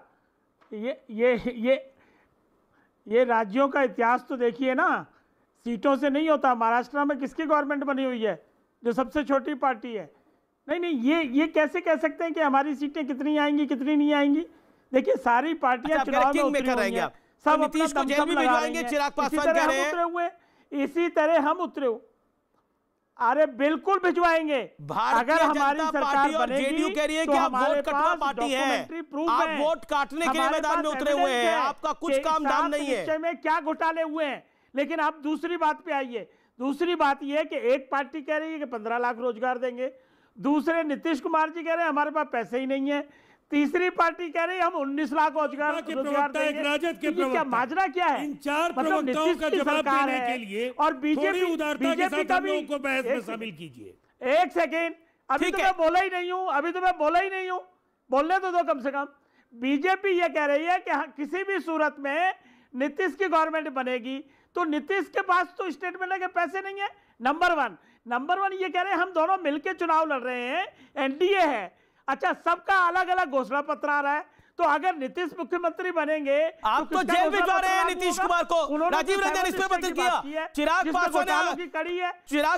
R: ये राज्यों का इतिहास तो देखिए ना, सीटों से नहीं होता। महाराष्ट्र में किसकी गवर्नमेंट बनी हुई है? जो सबसे छोटी पार्टी है। नहीं, ये कैसे कह सकते हैं कि हमारी सीटें कितनी आएंगी कितनी नहीं आएंगी? देखिए, सारी पार्टियां चुनाव में उतरी हुई हैं, सब नीतीश को जेल भी भिजवाएंगे। चिराग पासवान कह रहे हैं उतरे हुए, इसी तरह हम उतरे हुए। अरे बिल्कुल भिजवाएंगे। अगर हमारी सरकार बनेगी,
A: जेडीयू कह रही है कि आप वोट कटवा पार्टी है, आप वोट काटने के लिए मैदान में उतरे हुए हैं, आपका कुछ काम धाम नहीं है।
R: में क्या घोटाले हुए हैं? लेकिन आप दूसरी बात पे आइए। दूसरी बात यह है कि एक पार्टी कह रही है कि 15 लाख रोजगार देंगे, दूसरे नीतीश कुमार जी कह रहे हैं हमारे पास पैसे ही नहीं है, तीसरी पार्टी कह रही है हम 19 लाख रोजगार देंगे। क्या माजरा क्या है?
P: इन 4 प्रवक्ताओं का जवाब देने के लिए
R: और बीजेपी
P: के साथ हम लोगों को बहस में शामिल कीजिए।
R: एक सेकेंड, अभी तो मैं बोला ही नहीं हूं, बोलने तो दो कम से कम। बीजेपी ये कह रही है कि किसी भी सूरत में नीतीश की गवर्नमेंट बनेगी तो नीतीश के पास तो स्टेट में लगे पैसे नहीं है। नंबर वन ये कह रहे हैं हम दोनों मिलकर चुनाव लड़ रहे हैं, एनडीए है। अच्छा, सबका अलग अलग घोषणा पत्र आ रहा है, तो अगर नीतीश मुख्यमंत्री बनेंगे
A: आप तो जेल भिजवा रहे हैं नीतीश कुमार को। राजीव रंजन इस पे पत्र किया। चिराग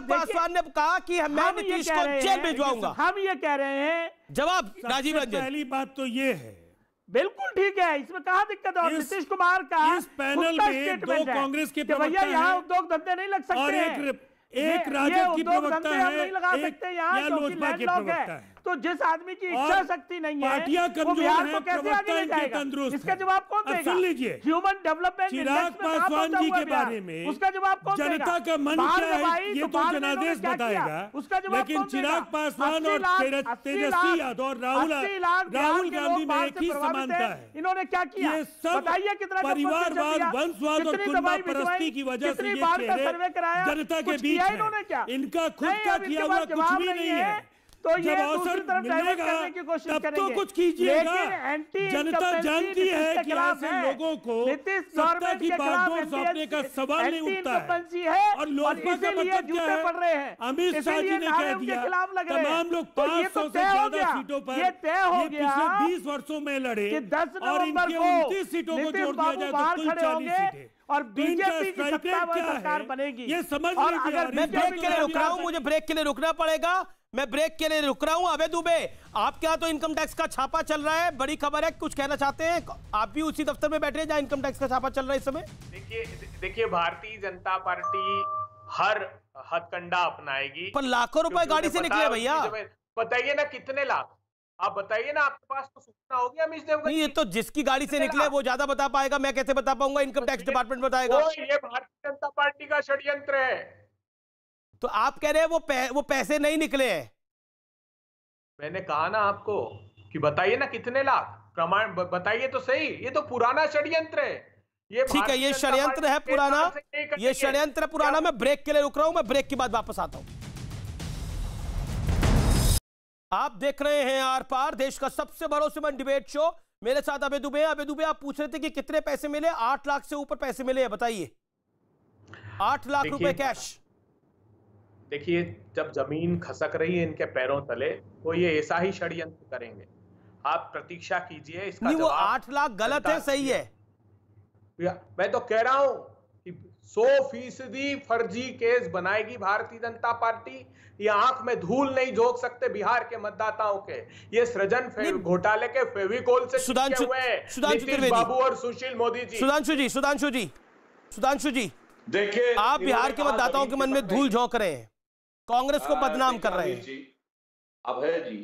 A: पासवान ने कहा कि मैं नीतीश को जेल भिजवाऊंगा।
R: हम ये कह रहे हैं,
A: जवाब राजीव रंजन।
P: पहली बात तो ये है,
R: बिल्कुल ठीक है, इसमें कहा दिक्कत है। नीतीश कुमार का
P: इस पैनल में 2 कांग्रेस के
R: भैया यहाँ उद्योग धंधे नहीं लग सकते
P: और एक राजद की प्रवक्ता है,
R: नहीं लगा सकते यहाँ,
P: लोजपा के प्रवक्ता है।
R: तो जिस आदमी की इच्छा शक्ति नहीं है,
P: पार्टियां कमजोर हैं,
R: कैसे आगे ले जाएगा? इसका जवाब कौन देगा?
P: सुन लीजिए,
R: ह्यूमन डेवलपमेंट
P: चिराग पासवान जी के बारे में
R: उसका जवाब कौन देगा?
P: जनता का मन क्या है ये तो जनादेश बताएगा, लेकिन चिराग पासवान और तेजस्वी यादव और राहुल गांधी में एक ही समानता है।
R: इन्होंने क्या किया?
P: ये सब परिवारवाद, वंशवाद और कुनबा परस्ती की वजह से ये चेहरे जनता के बीच है। इनका खुद का किया हुआ कुछ भी नहीं है।
R: तो
P: जब अवसर मिलेगा तब तो कुछ कीजिएगा। जनता जानती है कि ऐसे लोगों को सत्ता की बागडोर सौंपने का सवाल नहीं उठता है। और लोजपा का मतलब क्या है? अमित शाह जी ने कह दिया तमाम लोग 500 से ज्यादा सीटों पर ये पिछले 20 वर्षों में लड़े और इनके 29 सीटों को जोड़ दिया जाए तो कुल 40 सीटें
R: और बीजेपी की सरकार बनेगी।
P: ये समझ
A: लीजिए। मैं ब्रेक के लिए रुक रहा हूं, मुझे ब्रेक के लिए रुकना पड़ेगा। मैं ब्रेक के लिए रुक रहा हूं। अभय दुबे, आपके यहाँ तो इनकम टैक्स का छापा चल रहा है, बड़ी खबर है, कुछ कहना चाहते हैं? आप भी उसी दफ्तर में बैठे हैं जहां इनकम टैक्स का छापा चल रहा है इस समय।
M: देखिए भारतीय जनता पार्टी हर हथकंडा अपनाएगी।
A: पर लाखों रुपए गाड़ी से निकले भैया,
M: बताइए ना कितने लाख, आप बताइए ना, आपके पास तो सूचना होगी अमीश देवगन।
A: नहीं, ये तो जिसकी गाड़ी से निकले वो ज्यादा बता पाएगा, मैं कैसे बता पाऊंगा? इनकम टैक्स डिपार्टमेंट बताएगा।
M: ये भारतीय जनता पार्टी का षड्यंत्र है।
A: तो आप कह रहे हैं वो पैसे नहीं निकले हैं?
M: मैंने कहा ना आपको कि बताइए ना कितने लाख, प्रमाण बताइए तो सही। ये तो पुराना षड्यंत्र है। ये
A: ठीक है, ये षड्यंत्र है पुराना, ये षड्यंत्र पुराना। मैं ब्रेक के लिए रुक रहा हूं, मैं ब्रेक के बाद वापस आता हूं। आप देख रहे हैं आर पार, देश का सबसे भरोसेमंद डिबेट शो। मेरे साथ अभय दुबे। अभय दुबे, आप पूछ रहे थे कि कितने पैसे मिले? 8 लाख से ऊपर पैसे मिले, बताइए। 8 लाख रुपए कैश।
M: देखिए, जब जमीन खसक रही है इनके पैरों तले, तो ये ऐसा ही षड्यंत्र करेंगे। आप प्रतीक्षा कीजिए इसका।
A: नहीं, वो 8 लाख गलत है, सही है।
M: मैं तो कह रहा हूं कि 100% फर्जी केस बनाएगी भारतीय जनता पार्टी। ये आंख में धूल नहीं झोंक सकते बिहार के मतदाताओं के। ये सृजन घोटाले के फेविकोल से चिपके हुए हैं नीतीश बाबू और सुशील मोदी जी।
A: सुधांशु जी,
N: देखिए,
A: आप बिहार के मतदाताओं के मन में धूल झोंक रहे हैं, कांग्रेस को बदनाम कर रहे हैं।
N: अभय जी,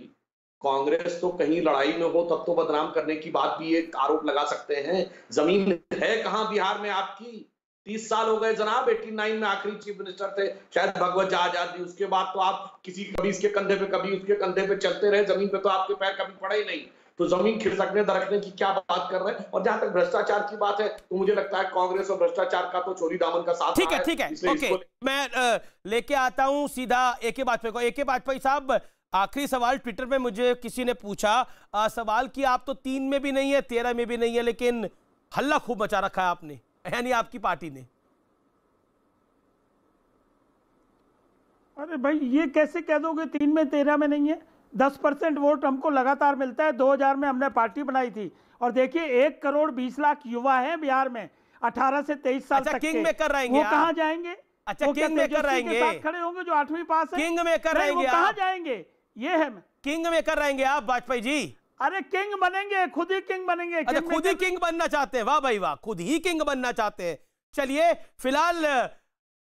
N: कांग्रेस तो कहीं लड़ाई में हो तब तो बदनाम करने की बात भी एक आरोप लगा सकते हैं। जमीन है कहां बिहार में आपकी? 30 साल हो गए जनाब, 89 में आखिरी चीफ मिनिस्टर थे शायद भगवत झा आजादी। उसके बाद तो आप कभी इसके कंधे पे कभी उसके कंधे पे चलते रहे, जमीन पे तो आपके पैर कभी पड़े ही नहीं। तो जमीन खिसकने दरकने की क्या बात कर रहे हैं? और जहां तक भ्रष्टाचार की बात है तो मुझे लगता है कांग्रेस और भ्रष्टाचार का तो चोरी दामन का साथ।
A: ठीक है, ओके, मैं लेके आता हूं सीधा AK वाजपेयी को। AK वाजपेयी साहब, आखिरी सवाल ट्विटर में मुझे किसी ने पूछा, सवाल कि आप तो 3 में भी नहीं है, 13 में भी नहीं है, लेकिन हल्ला खूब मचा रखा है आपने, यानी आपकी पार्टी ने।
R: अरे भाई, ये कैसे कह दोगे 3 में 13 में नहीं है? 10% वोट हमको लगातार मिलता है। 2000 में हमने पार्टी बनाई थी और देखिए 1 करोड़ 20 लाख युवा हैं बिहार में 18 से 23 साल तक के।
A: किंग मेकर रहेंगे
R: वो कहाँ जाएंगे?
A: अच्छा, किंग मेकर रहेंगे,
R: खड़े होंगे जो 8वीं पास है।
A: किंग मेकर रहेंगे,
R: कहाँ जाएंगे? ये है
A: किंग मेकर रहेंगे आप वाजपेयी जी।
R: अरे किंग बनेंगे, खुद ही किंग बनेंगे।
A: अच्छा, खुद ही किंग बनना चाहते हैं? वाह भाई वाह, खुद ही किंग बनना चाहते हैं। चलिए, फिलहाल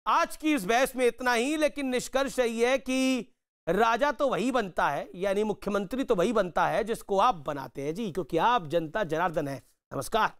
A: आज की इस बहस में इतना ही, लेकिन निष्कर्ष यही है कि राजा तो वही बनता है, यानी मुख्यमंत्री तो वही बनता है जिसको आप बनाते हैं जी, क्योंकि आप जनता जनार्दन है। नमस्कार।